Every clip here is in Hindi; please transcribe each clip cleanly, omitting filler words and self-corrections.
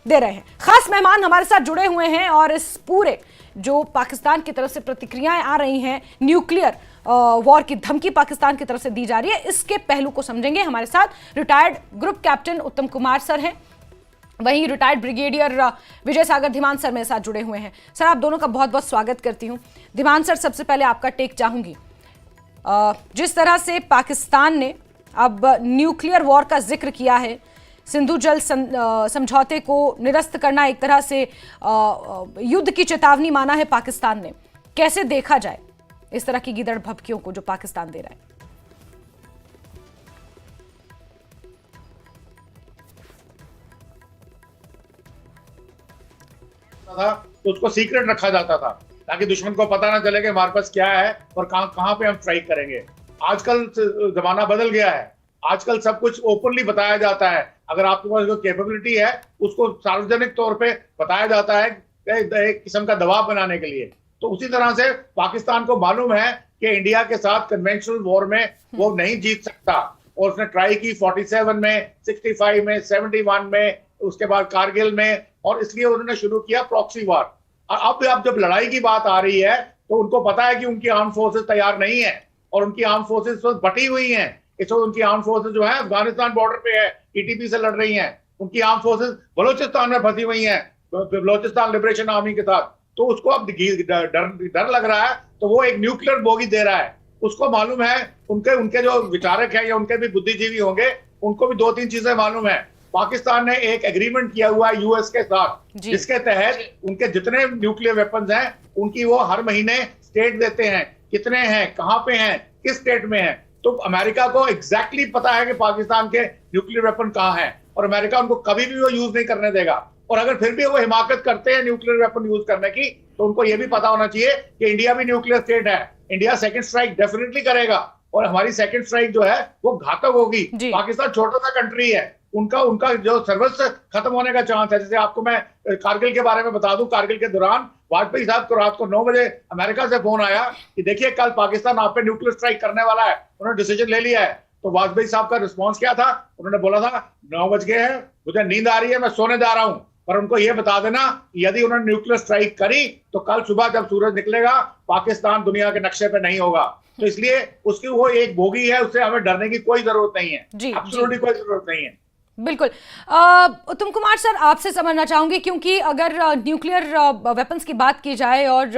दे रहे हैं। खास मेहमान हमारे साथ जुड़े हुए हैं और इस पूरे जो पाकिस्तान की तरफ से प्रतिक्रियाएं आ रही हैं, न्यूक्लियर वॉर की धमकी पाकिस्तान की तरफ से दी जा रही है, इसके पहलू को समझेंगे। हमारे साथ रिटायर्ड ग्रुप कैप्टन उत्तम कुमार सर हैं, वहीं रिटायर्ड ब्रिगेडियर विजय सागर धीमान सर मेरे साथ जुड़े हुए हैं। सर, आप दोनों का बहुत बहुत स्वागत करती हूं। धीमान सर, सबसे पहले आपका टेक चाहूंगी। जिस तरह से पाकिस्तान ने अब न्यूक्लियर वॉर का जिक्र किया है, सिंधु जल समझौते को निरस्त करना एक तरह से युद्ध की चेतावनी माना है पाकिस्तान ने, कैसे देखा जाए इस तरह की गीदड़ भभकियों को जो पाकिस्तान दे रहा है? था तो उसको सीक्रेट रखा जाता था ताकि दुश्मन को पता ना चले कि हमारे पास क्या है और कहां पे हम स्ट्राइक करेंगे। आजकल जमाना बदल गया है, आजकल सब कुछ ओपनली बताया जाता है। अगर आपके पास जो कैपेबिलिटी है उसको सार्वजनिक तौर पे बताया जाता है एक किस्म का दबाव बनाने के लिए। तो उसी तरह से पाकिस्तान को मालूम है कि इंडिया के साथ कन्वेंशनल वॉर में वो नहीं जीत सकता, और उसने ट्राई की 47 में, 65 में, 71 में, उसके बाद कारगिल में, और इसलिए उन्होंने शुरू किया प्रॉक्सी वॉर। अब जब लड़ाई की बात आ रही है तो उनको पता है कि उनकी आर्म फोर्सेस तैयार नहीं है, और उनकी आर्म फोर्सेस बटी हुई हैं। इस वक्त उनकी आर्म फोर्सेस जो है अफगानिस्तान बॉर्डर पे है, टीटीपी से लड़ रही हैं। उनकी आर्म फोर्सेस बलोचिस्तान में फंसी हुई हैं, बलोचिस्तान लिबरेशन आर्मी के साथ। तो उसको अब डर लग रहा है, तो वो एक न्यूक्लियर बोगी दे रहा है। उसको मालूम है, उनके जो विचारक है या उनके भी बुद्धिजीवी होंगे, उनको भी 2-3 चीजें मालूम है। पाकिस्तान ने एक एग्रीमेंट किया हुआ है यूएस के साथ, जिसके तहत उनके जितने न्यूक्लियर वेपन्स हैं उनकी वो हर महीने स्टेट देते हैं, कितने हैं, कहां पे हैं, किस स्टेट में हैं। तो अमेरिका को एग्जैक्टली पता है कि पाकिस्तान के न्यूक्लियर वेपन कहां हैं, और अमेरिका उनको कभी भी वो यूज नहीं करने देगा। और अगर फिर भी वो हिमाकत करते हैं न्यूक्लियर वेपन यूज करने की, तो उनको ये भी पता होना चाहिए कि इंडिया भी न्यूक्लियर स्टेट है। इंडिया सेकंड स्ट्राइक डेफिनेटली करेगा, और हमारी सेकंड स्ट्राइक जो है वो घातक होगी। पाकिस्तान छोटा सा कंट्री है, उनका जो सर्वस्व खत्म होने का चांस है। जैसे आपको मैं कारगिल के बारे में बता दूं, कारगिल के दौरान वाजपेयी साहब को रात को 9 बजे अमेरिका से फोन आया कि देखिए कल पाकिस्तान आप पे न्यूक्लियर स्ट्राइक करने वाला है, उन्होंने डिसीजन ले लिया है। तो वाजपेयी साहब का रिस्पॉन्स क्या था? उन्होंने बोला था 9 बज गए हैं, मुझे नींद आ रही है, मैं सोने जा रहा हूं, पर उनको यह बता देना यदि उन्होंने न्यूक्लियर स्ट्राइक करी तो कल सुबह जब सूरज निकलेगा पाकिस्तान दुनिया के नक्शे पे नहीं होगा। तो इसलिए उसकी वो एक बोगी है, उससे हमें डरने की कोई जरूरत नहीं है, एब्सोल्युटली कोई जरूरत नहीं है। बिल्कुल। उत्तम कुमार सर, आपसे समझना चाहूंगी, क्योंकि अगर न्यूक्लियर वेपन्स की बात की जाए और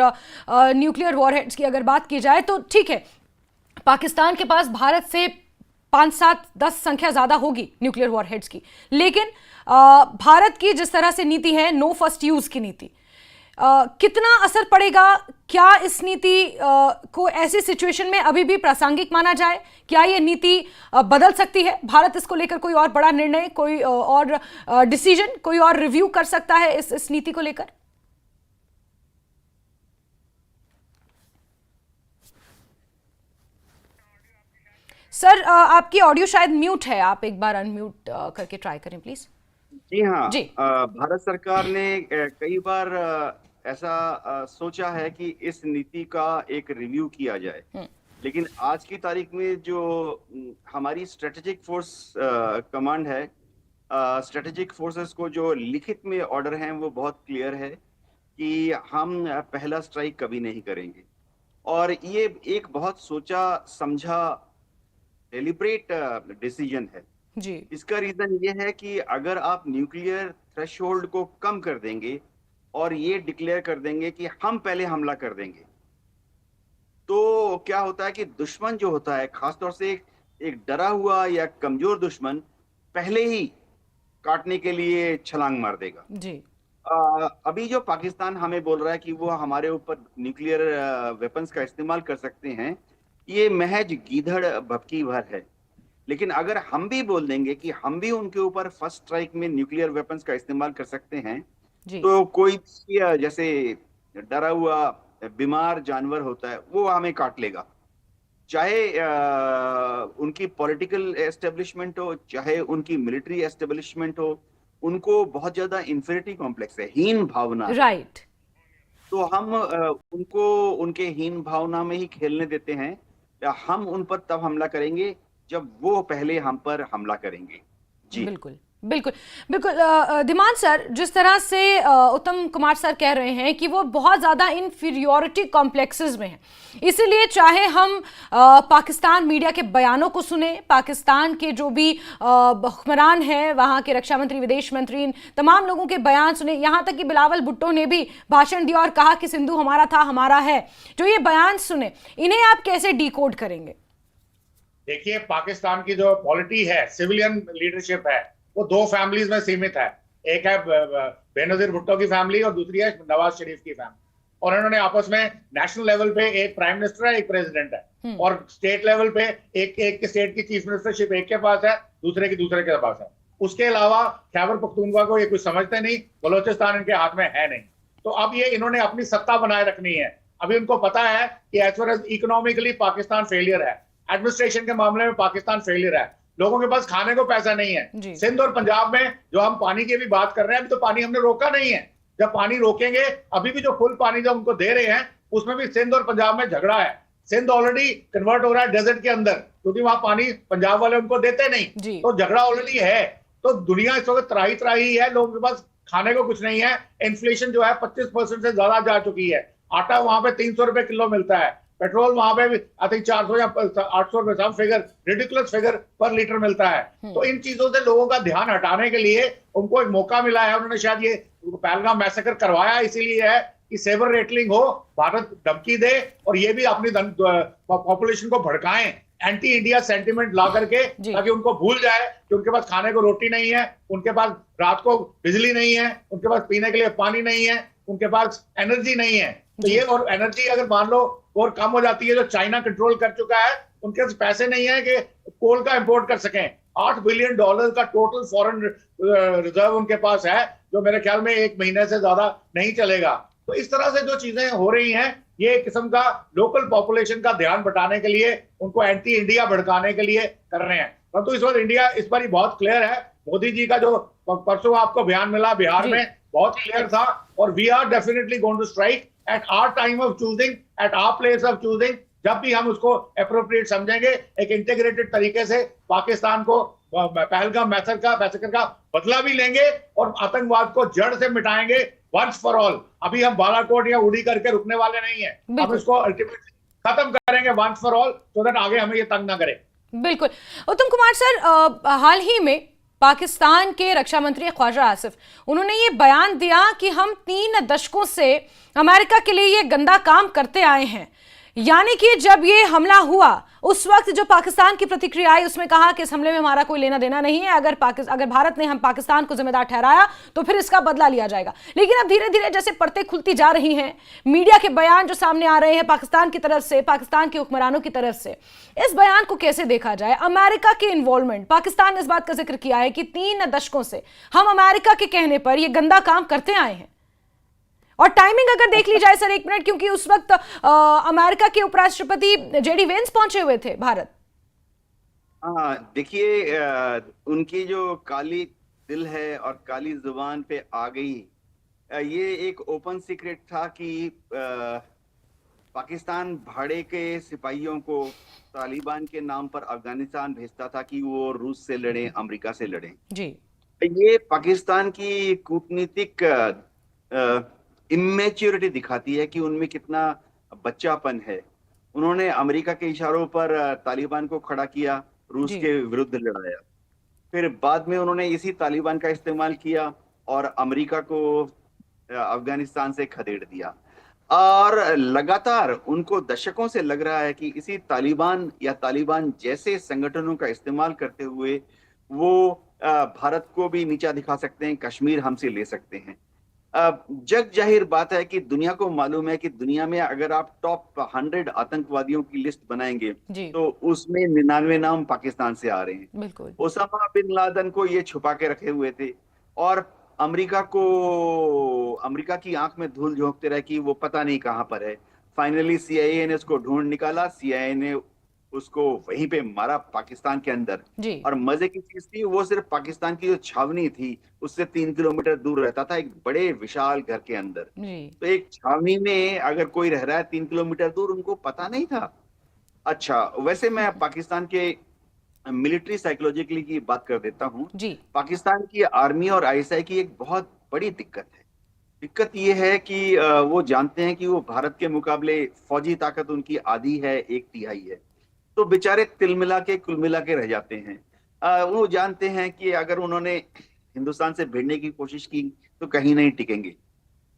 न्यूक्लियर वॉरहेड्स की अगर बात की जाए तो ठीक है, पाकिस्तान के पास भारत से 5, 7, 10 संख्या ज्यादा होगी न्यूक्लियर वॉरहेड्स की, लेकिन भारत की जिस तरह से नीति है, नो फर्स्ट यूज की नीति, कितना असर पड़ेगा? क्या इस नीति को ऐसी सिचुएशन में अभी भी प्रासंगिक माना जाए? क्या ये नीति बदल सकती है? भारत इसको लेकर कोई और बड़ा निर्णय, कोई और डिसीजन, कोई और रिव्यू कर सकता है इस नीति को लेकर? सर, आपकी ऑडियो शायद म्यूट है, आप एक बार अनम्यूट करके ट्राई करें प्लीज। जी हाँ जी। भारत सरकार ने कई बार ऐसा सोचा है कि इस नीति का एक रिव्यू किया जाए, लेकिन आज की तारीख में जो हमारी स्ट्रेटेजिक फोर्स कमांड है, स्ट्रेटेजिक फोर्सेस को जो लिखित में ऑर्डर हैं वो बहुत क्लियर है कि हम पहला स्ट्राइक कभी नहीं करेंगे। और ये एक बहुत सोचा समझा डेलिब्रेट डिसीजन है जी। इसका रीजन ये है कि अगर आप न्यूक्लियर थ्रेशोल्ड को कम कर देंगे और ये डिक्लेयर कर देंगे कि हम पहले हमला कर देंगे, तो क्या होता है कि दुश्मन जो होता है, खासतौर से एक डरा हुआ या कमजोर दुश्मन, पहले ही काटने के लिए छलांग मार देगा जी। अभी जो पाकिस्तान हमें बोल रहा है कि वो हमारे ऊपर न्यूक्लियर वेपन्स का इस्तेमाल कर सकते हैं, ये महज गीदड़ भभकी भर है। लेकिन अगर हम भी बोल देंगे कि हम भी उनके ऊपर फर्स्ट स्ट्राइक में न्यूक्लियर वेपन्स का इस्तेमाल कर सकते हैं, तो कोई जैसे डरा हुआ बीमार जानवर होता है वो हमें काट लेगा, चाहे उनकी पॉलिटिकल एस्टेब्लिशमेंट हो, चाहे उनकी मिलिट्री एस्टेब्लिशमेंट हो, उनको बहुत ज्यादा इंफीरियरिटी कॉम्प्लेक्स है, हीन भावना, राइट। तो हम उनको उनके हीन भावना में ही खेलने देते हैं। हम उन पर तब हमला करेंगे जब वो पहले हम पर हमला करेंगे। जी बिल्कुल बिल्कुल बिल्कुल। धीमान सर, जिस तरह से उत्तम कुमार सर कह रहे हैं कि वो बहुत ज़्यादा इन्फीरियोरिटी कॉम्प्लेक्सेस में हैं, इसीलिए चाहे हम पाकिस्तान मीडिया के बयानों को सुने, पाकिस्तान के जो भी हुक्मरान हैं, वहाँ के रक्षा मंत्री, विदेश मंत्री, इन तमाम लोगों के बयान सुने, यहाँ तक कि बिलावल भुट्टो ने भी भाषण दिया और कहा कि सिंधु हमारा था, हमारा है, जो ये बयान सुने, इन्हें आप कैसे डिकोड करेंगे? देखिए, पाकिस्तान की जो पॉलिटी है, सिविलियन लीडरशिप है, वो दो फैमिलीज में सीमित है। एक है बेनजीर भुट्टो की फैमिली और दूसरी है नवाज शरीफ की फैमिली। और इन्होंने आपस में नेशनल लेवल पे एक प्राइम मिनिस्टर है, एक प्रेसिडेंट है, और स्टेट लेवल पे एक स्टेट की चीफ मिनिस्टरशिप एक के पास है, दूसरे के पास है। उसके अलावा खैबर पख्तूनख्वा को ये कुछ समझते नहीं, बलोचिस्तान इनके हाथ में है नहीं। तो अब ये इन्होंने अपनी सत्ता बनाए रखनी है। अभी उनको पता है कि as far as economically Pakistan failure है, एडमिनिस्ट्रेशन के मामले में पाकिस्तान फेलियर है, लोगों के पास खाने को पैसा नहीं है। सिंध और पंजाब में जो हम पानी की भी बात कर रहे हैं, अभी तो पानी हमने रोका नहीं है। जब पानी रोकेंगे, अभी भी जो फुल पानी जो उनको दे रहे हैं, उसमें भी सिंध और पंजाब में झगड़ा है। सिंध ऑलरेडी कन्वर्ट हो रहा है डेजर्ट के अंदर, क्योंकि वहां पानी पंजाब वाले उनको देते नहीं, तो झगड़ा ऑलरेडी है। तो दुनिया इस वक्त त्राही त्राही है, लोगों के पास खाने को कुछ नहीं है। इन्फ्लेशन जो है 25% से ज्यादा जा चुकी है। आटा वहां पे 300 रुपए किलो मिलता है, पेट्रोल वहां पे आई थिंक 400 या 800 रुपए, सब फिगर रिडिकुलस फिगर पर लीटर मिलता है। तो इन चीजों से लोगों का ध्यान हटाने के लिए उनको एक मौका मिला है। उन्होंने शायद ये पहलगाम मैसेकर करवाया इसीलिए है कि सेबर रेटलिंग हो, भारत धमकी दे और ये भी अपनी पॉपुलेशन को भड़काएं, एंटी इंडिया सेंटिमेंट ला करके, ताकि उनको भूल जाए कि उनके पास खाने को रोटी नहीं है, उनके पास रात को बिजली नहीं है, उनके पास पीने के लिए पानी नहीं है, उनके पास एनर्जी नहीं है। तो ये, और एनर्जी अगर मान लो और कम हो जाती है, जो चाइना कंट्रोल कर चुका है, उनके पास पैसे नहीं है कि कोल का इंपोर्ट कर सकें। $8 बिलियन का टोटल फॉरेन रिजर्व उनके पास है, जो मेरे ख्याल में 1 महीने से ज्यादा नहीं चलेगा। तो इस तरह से जो चीजें हो रही हैं, ये एक किस्म का लोकल पॉपुलेशन का ध्यान बटाने के लिए, उनको एंटी इंडिया भड़काने के लिए कर रहे हैं। परंतु इस वक्त इंडिया इस पर ही बहुत क्लियर है। मोदी जी का जो परसों आपको बयान मिला बिहार में, बहुत क्लियर था, और we are definitely going to strike at our time of choosing, at our place of choosing. जब भी हम उसको अप्रोप्रिएट समझेंगे, एक इंटीग्रेटेड तरीके से पाकिस्तान को पहलगाम मैसेकर का बदला भी लेंगे और आतंकवाद को जड़ से मिटाएंगे वंस फॉर ऑल। अभी हम बालाकोट या उड़ी करके रुकने वाले नहीं है, हम इसको अल्टीमेटली खत्म करेंगे once for all, so that आगे हमें ये तंग ना करे। बिल्कुल। उत्तम कुमार सर, हाल ही में पाकिस्तान के रक्षा मंत्री ख्वाजा आसिफ, उन्होंने ये बयान दिया कि हम 3 दशकों से अमेरिका के लिए ये गंदा काम करते आए हैं। यानी कि जब ये हमला हुआ, उस वक्त जो पाकिस्तान की प्रतिक्रिया आई, उसमें कहा कि इस हमले में हमारा कोई लेना देना नहीं है, अगर भारत ने हम पाकिस्तान को जिम्मेदार ठहराया तो फिर इसका बदला लिया जाएगा। लेकिन अब धीरे धीरे जैसे परतें खुलती जा रही हैं, मीडिया के बयान जो सामने आ रहे हैं पाकिस्तान की तरफ से, पाकिस्तान के हुक्मरानों की तरफ से, इस बयान को कैसे देखा जाए? अमेरिका के इन्वॉल्वमेंट, पाकिस्तान ने इस बात का जिक्र किया है कि 3 दशकों से हम अमेरिका के कहने पर यह गंदा काम करते आए हैं। और टाइमिंग अगर देख ली जाए सर, 1 मिनट, क्योंकि उस वक्त अमेरिका के उपराष्ट्रपति जेडी वेंस पहुंचे हुए थे भारत। हाँ, देखिए, उनकी जो काली दिल है और काली जुबान पे आ गई, ये एक ओपन सीक्रेट था कि पाकिस्तान भाड़े के सिपाहियों को तालिबान के नाम पर अफगानिस्तान भेजता था कि वो रूस से लड़ें, अमेरिका से लड़ें। जी, ये पाकिस्तान की कूटनीतिक इमेच्योरिटी दिखाती है कि उनमें कितना बच्चापन है। उन्होंने अमेरिका के इशारों पर तालिबान को खड़ा किया, रूस के विरुद्ध लड़ाया, फिर बाद में उन्होंने इसी तालिबान का इस्तेमाल किया और अमेरिका को अफगानिस्तान से खदेड़ दिया। और लगातार उनको दशकों से लग रहा है कि इसी तालिबान या तालिबान जैसे संगठनों का इस्तेमाल करते हुए वो भारत को भी नीचा दिखा सकते हैं, कश्मीर हमसे ले सकते हैं। जग जाहिर बात है कि दुनिया को मालूम है कि दुनिया में अगर आप टॉप 100 आतंकवादियों की लिस्ट बनाएंगे तो उसमें 99 नाम पाकिस्तान से आ रहे हैं। बिल्कुल। ओसामा बिन लादेन को ये छुपा के रखे हुए थे और अमेरिका की आंख में धूल झोंकते रहे कि वो पता नहीं कहां पर है। फाइनली CIA ने उसको ढूंढ निकाला, CIA ने उसको वहीं पे मारा पाकिस्तान के अंदर। और मजे की चीज थी, वो सिर्फ पाकिस्तान की जो छावनी थी उससे 3 किलोमीटर दूर रहता था, एक बड़े विशाल घर के अंदर। तो एक छावनी में अगर कोई रह रहा है 3 किलोमीटर दूर, उनको पता नहीं था। अच्छा, वैसे मैं पाकिस्तान के मिलिट्री साइकोलॉजिकली की बात कर देता हूँ। जी। पाकिस्तान की आर्मी और आईएसआई की एक बहुत बड़ी दिक्कत है। दिक्कत ये है कि वो जानते हैं कि वो भारत के मुकाबले फौजी ताकत उनकी आधी है, 1/3 है, तो बेचारे तिल मिला के कुल मिला के रह जाते हैं। वो जानते हैं कि अगर उन्होंने हिंदुस्तान से भिड़ने की कोशिश की तो कहीं नहीं टिकेंगे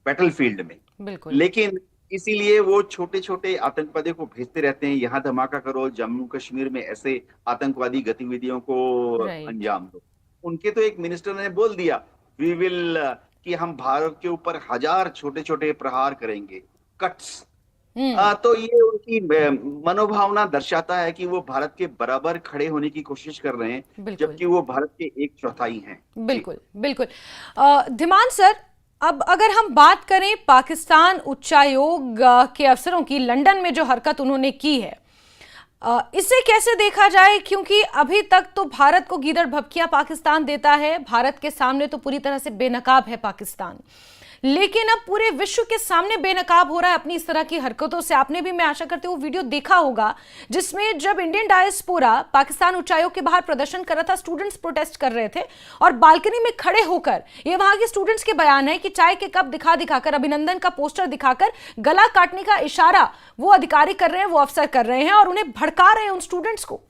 बैटलफील्ड में। बिल्कुल। लेकिन इसीलिए वो छोटे छोटे आतंकवादियों को भेजते रहते हैं, यहाँ धमाका करो, जम्मू कश्मीर में ऐसे आतंकवादी गतिविधियों को राइट। अंजाम दो। उनके तो एक मिनिस्टर ने बोल दिया, वी विल, कि हम भारत के ऊपर 1000 छोटे छोटे प्रहार करेंगे, कट्स। तो ये उनकी मनोभावना दर्शाता है कि वो भारत के बराबर खड़े होने की कोशिश कर रहे हैं, बिल्कुल। जबकि वो भारत के 1/4 हैं। बिल्कुल बिल्कुल। धीमान सर, अब अगर हम बात करें पाकिस्तान उच्चायोग के अफसरों की, लंदन में जो हरकत उन्होंने की है, इसे कैसे देखा जाए? क्योंकि अभी तक तो भारत को गीदड़ भभकियां पाकिस्तान देता है, भारत के सामने तो पूरी तरह से बेनकाब है पाकिस्तान, लेकिन अब पूरे विश्व के सामने बेनकाब हो रहा है अपनी इस तरह की हरकतों से। आपने भी, मैं आशा करती हूँ, वीडियो देखा होगा जिसमें जब इंडियन डायस्पोरा पाकिस्तान उच्चायोग के बाहर प्रदर्शन कर रहा था, स्टूडेंट्स प्रोटेस्ट कर रहे थे और बालकनी में खड़े होकर, ये वहां के स्टूडेंट्स के बयान है कि चाय के कप दिखाकर, अभिनंदन का पोस्टर दिखाकर गला काटने का इशारा वो अधिकारी कर रहे हैं, वो अफसर कर रहे हैं और उन्हें भड़का रहे हैं उन स्टूडेंट्स को।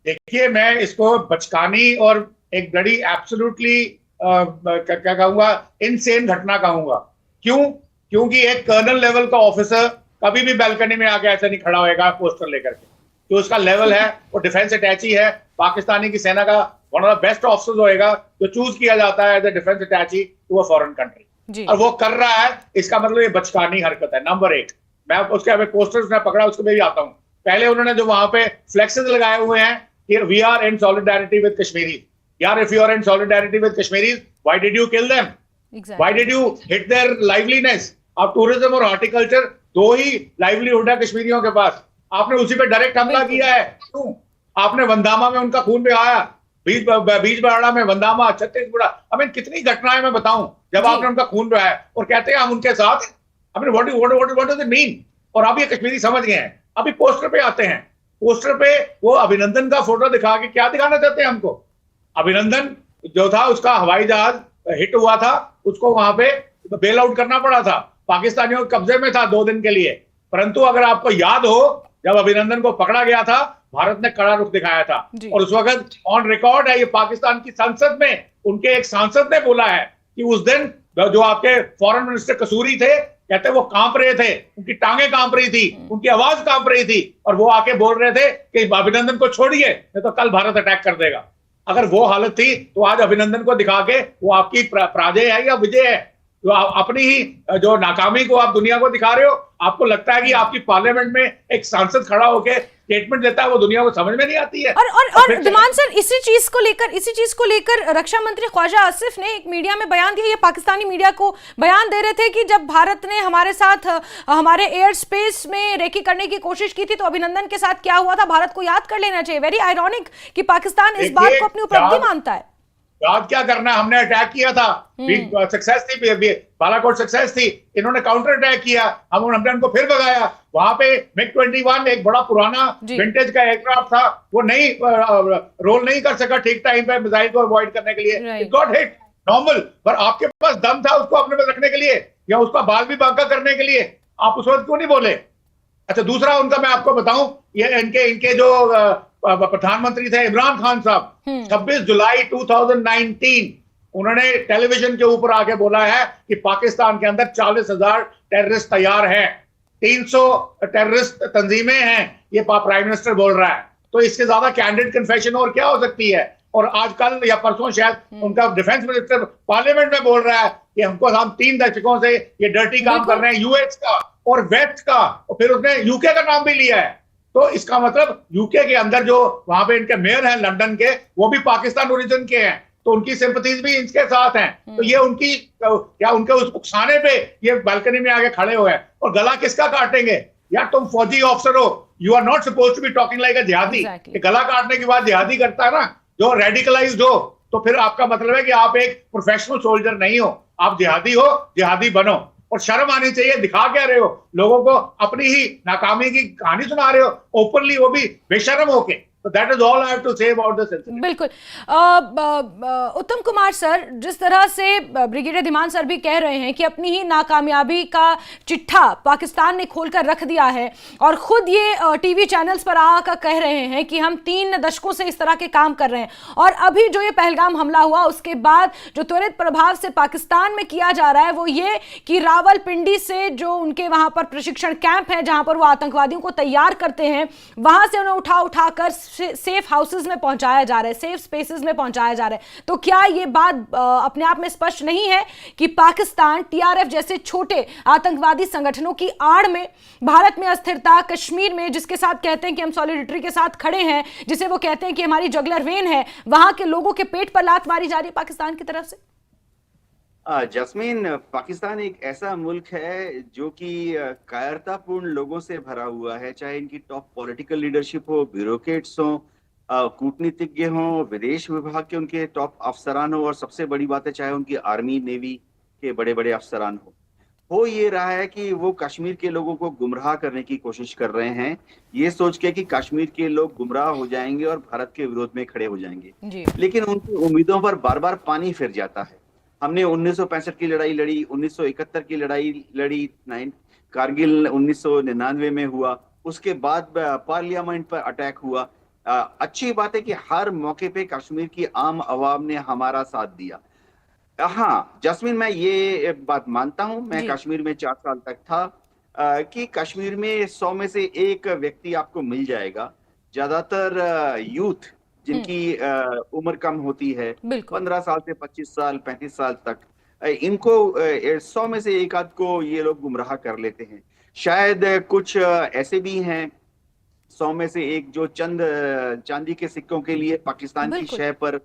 देखिए, मैं इसको बचकानी और एक बड़ी एब्सोल्युटली क्या कहूंगा, इनसेन घटना कहूंगा। क्योंकि एक कर्नल लेवल का ऑफिसर कभी भी बैल्कनी में आके ऐसे नहीं खड़ा होएगा पोस्टर लेकर के। जो उसका लेवल है वो डिफेंस अटैची है, पाकिस्तानी की सेना का one of the best officers होएगा जो चूज किया जाता है as a defence attaché to a foreign country, और वो कर रहा है। इसका मतलब ये बचकानी हरकत है, नंबर 1। मैं उसके अभी पोस्टर्स में पकड़ा, उसको मैं भी आता हूँ। पहले उन्होंने जो वहां पे फ्लेक्सेस लगाए हुए हैं कि we are in solidarity with Kashmiri. यार, if you are in solidarity with Kashmiris, why did you kill them? Exactly. Why did you hit their liveliness? अब टूरिज्म और हॉर्टिकल्चर 2 ही लाइवलीहुड है कश्मीरियों के पास, आपने उसी पे डायरेक्ट हमला किया है। क्यों? आपने वंदामा में उनका खून बहाया, बीज बराड़ा में वंदामा, छत्तीसगढ़, आई मीन कितनी घटनाएं मैं बताऊं जब आपने उनका खून बहाया और कहते हैं हम उनके साथ। I mean what does it mean? और अब ये कश्मीरी समझ गए हैं। अभी पोस्टर पे आते हैं, पोस्टर पे वो अभिनंदन का फोटो दिखा के क्या दिखाना चाहते हैं हमको? अभिनंदन जो था, उसका हवाई जहाज हिट हुआ था, उसको वहां पे बेल आउट करना पड़ा था, पाकिस्तानियों के कब्जे में था 2 दिन के लिए। परंतु अगर आपको याद हो, जब अभिनंदन को पकड़ा गया था, भारत ने कड़ा रुख दिखाया था। और उस वक्त ऑन रिकॉर्ड है, ये पाकिस्तान की संसद में उनके एक सांसद ने बोला है कि उस दिन जो आपके फॉरेन मिनिस्टर कसूरी थे, कहते वो कांप रहे थे, उनकी टांगे कांप रही थी, उनकी आवाज कांप रही थी, और वो आके बोल रहे थे कि अभिनंदन को छोड़िए नहीं तो कल भारत अटैक कर देगा। अगर वो हालत थी तो आज अभिनंदन को दिखा के वो आपकी पराजय है या विजय है? तो अपनी ही जो नाकामी को आप दुनिया को दिखा रहे हो। आपको लगता है कि आपकी पार्लियामेंट में एक सांसद खड़ा होकर स्टेटमेंट देता है, वो दुनिया को समझ में नहीं आती है। और दिमान सर, इसी चीज को लेकर रक्षा मंत्री ख्वाजा आसिफ ने एक मीडिया में बयान दिया। ये पाकिस्तानी मीडिया को बयान दे रहे थे कि जब भारत ने हमारे साथ हमारे एयर स्पेस में रेकी करने की कोशिश की थी तो अभिनंदन के साथ क्या हुआ था भारत को याद कर लेना चाहिए। वेरी आयरॉनिक कि पाकिस्तान इस बात को अपनी उपलब्धि मानता है। याद क्या करना, हमने अटैक किया था, सक्सेस थी, बालाकोट सक्सेस थी, इन्होंने काउंटर अटैक किया, हमने उनको फिर भगाया। वहां पे MiG-21 एक बड़ा पुराना विंटेज का एयरक्राफ्ट था, वो नहीं रोल नहीं कर सका ठीक टाइम पे मिसाइल को अवॉइड करने के लिए, इट गॉट हिट नॉर्मल। पर आपके पास दम था उसको अपने पास रखने के लिए या उसका बाल भी बांका करने के लिए, आप उस वक्त क्यों नहीं बोले? अच्छा, दूसरा उनका मैं आपको बताऊं, ये इनके जो प्रधानमंत्री थे इमरान खान साहब, 26 जुलाई 2019 उन्होंने टेलीविजन के ऊपर आके बोला है कि पाकिस्तान के अंदर 40,000 टेररिस्ट तैयार हैं, 300 टेररिस्ट तंजीमें हैं, ये प्राइम मिनिस्टर बोल रहा है। तो इसके ज्यादा कैंडिड कन्फेशन और क्या हो सकती है? और आजकल या परसों शायद उनका डिफेंस मिनिस्टर पार्लियामेंट में बोल रहा है कि हम 3 दशकों से ये डर्टी काम कर रहे हैं यूएस का और वेस्ट का, और फिर उसने यूके का नाम भी लिया है। तो इसका मतलब यूके के अंदर जो वहां पे इनके मेयर हैं लंदन के, वो भी पाकिस्तान ओरिजिन के हैं, तो उनकी सिंपैथीज भी इनके साथ हैं। तो ये उनकी क्या उनके उस उकसाने पे ये बालकनी में आके खड़े हुए हैं। और गला किसका काटेंगे? यार, तुम फौजी ऑफिसर हो, you are not supposed to be talking like a jihadi. गला काटने के बाद जिहादी करता है ना जो रेडिकलाइज्ड हो, तो फिर आपका मतलब है कि आप एक प्रोफेशनल सोल्जर नहीं हो, आप जिहादी हो, जिहादी बनो। और शर्म आनी चाहिए, दिखा क्या रहे हो लोगों को? अपनी ही नाकामी की कहानी सुना रहे हो ओपनली, वो भी बेशर्म होके। So that is all I have to say about this incident. बिल्कुल। उत्तम कुमार सर, जिस तरह से ब्रिगेडियर धीमान सर भी कह रहे हैं कि अपनी ही नाकामयाबी का चिट्ठा पाकिस्तान ने खोलकर रख दिया है और खुद ये टीवी चैनल्स पर आकर कह रहे हैं कि हम 3 दशकों से इस तरह के काम कर रहे हैं, और अभी जो ये पहलगाम हमला हुआ उसके बाद जो त्वरित प्रभाव से पाकिस्तान में किया जा रहा है वो ये कि रावलपिंडी से जो उनके वहां पर प्रशिक्षण कैंप है जहां पर वो आतंकवादियों को तैयार करते हैं, वहां से उन्हें उठाकर सेफ हाउसेज में पहुंचाया जा रहा है, सेफ स्पेसेस में पहुंचाया जा रहा है। तो क्या ये बात अपने आप में स्पष्ट नहीं है कि पाकिस्तान टीआरएफ जैसे छोटे आतंकवादी संगठनों की आड़ में भारत में अस्थिरता, कश्मीर में जिसके साथ कहते हैं कि हम सॉलिडेरिटी के साथ खड़े हैं, जिसे वो कहते हैं कि हमारी जगलर वेन है, वहां के लोगों के पेट पर लात मारी जा रही है पाकिस्तान की तरफ से? जस्मीन, पाकिस्तान एक ऐसा मुल्क है जो कि कायरतापूर्ण लोगों से भरा हुआ है, चाहे इनकी टॉप पॉलिटिकल लीडरशिप हो, ब्यूरोक्रेट्स हो, कूटनीतिज्ञ हो, विदेश विभाग के उनके टॉप अफसरान हो, और सबसे बड़ी बात है चाहे उनकी आर्मी नेवी के बड़े बड़े अफसरान हो ये रहा है कि वो कश्मीर के लोगों को गुमराह करने की कोशिश कर रहे हैं, ये सोच के कि कश्मीर के लोग गुमराह हो जाएंगे और भारत के विरोध में खड़े हो जाएंगे जी। लेकिन उनकी उम्मीदों पर बार बार पानी फिर जाता है। हमने 1965 की लड़ाई लड़ी, 1971 की लड़ाई लड़ी, कारगिल 1999 में हुआ, उसके बाद पार्लियामेंट पर अटैक हुआ। अच्छी बात है कि हर मौके पे कश्मीर की आम आवाम ने हमारा साथ दिया। हाँ जस्मीन, मैं ये बात मानता हूं, मैं कश्मीर में 4 साल तक था, कि कश्मीर में 100 में से 1 व्यक्ति आपको मिल जाएगा, ज्यादातर यूथ जिनकी उम्र कम होती है, 15 साल से 25 साल 35 साल तक, इनको 100 में से 1 आध को ये लोग गुमराह कर लेते हैं। शायद कुछ ऐसे भी हैं 100 में से 1 जो चंद चांदी के सिक्कों के लिए पाकिस्तान की शह पर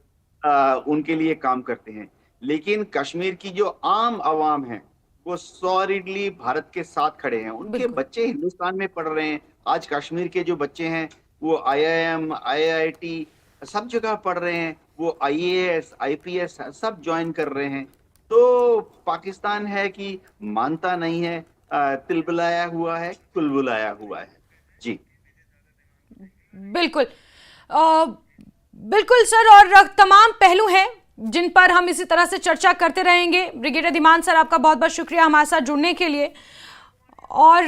उनके लिए काम करते हैं, लेकिन कश्मीर की जो आम आवाम है वो सॉलिडली भारत के साथ खड़े हैं। उनके बच्चे हिंदुस्तान में पढ़ रहे हैं। आज कश्मीर के जो बच्चे हैं वो IIM, IIT सब जगह पढ़ रहे हैं, वो IAS, IPS सब ज्वाइन कर रहे हैं। तो पाकिस्तान है कि मानता नहीं है, तिलबुलाया हुआ है, कुलबुलाया हुआ है। जी बिल्कुल बिल्कुल सर, और तमाम पहलू हैं जिन पर हम इसी तरह से चर्चा करते रहेंगे। ब्रिगेडियर धीमान सर, आपका बहुत बहुत शुक्रिया हमारे साथ जुड़ने के लिए, और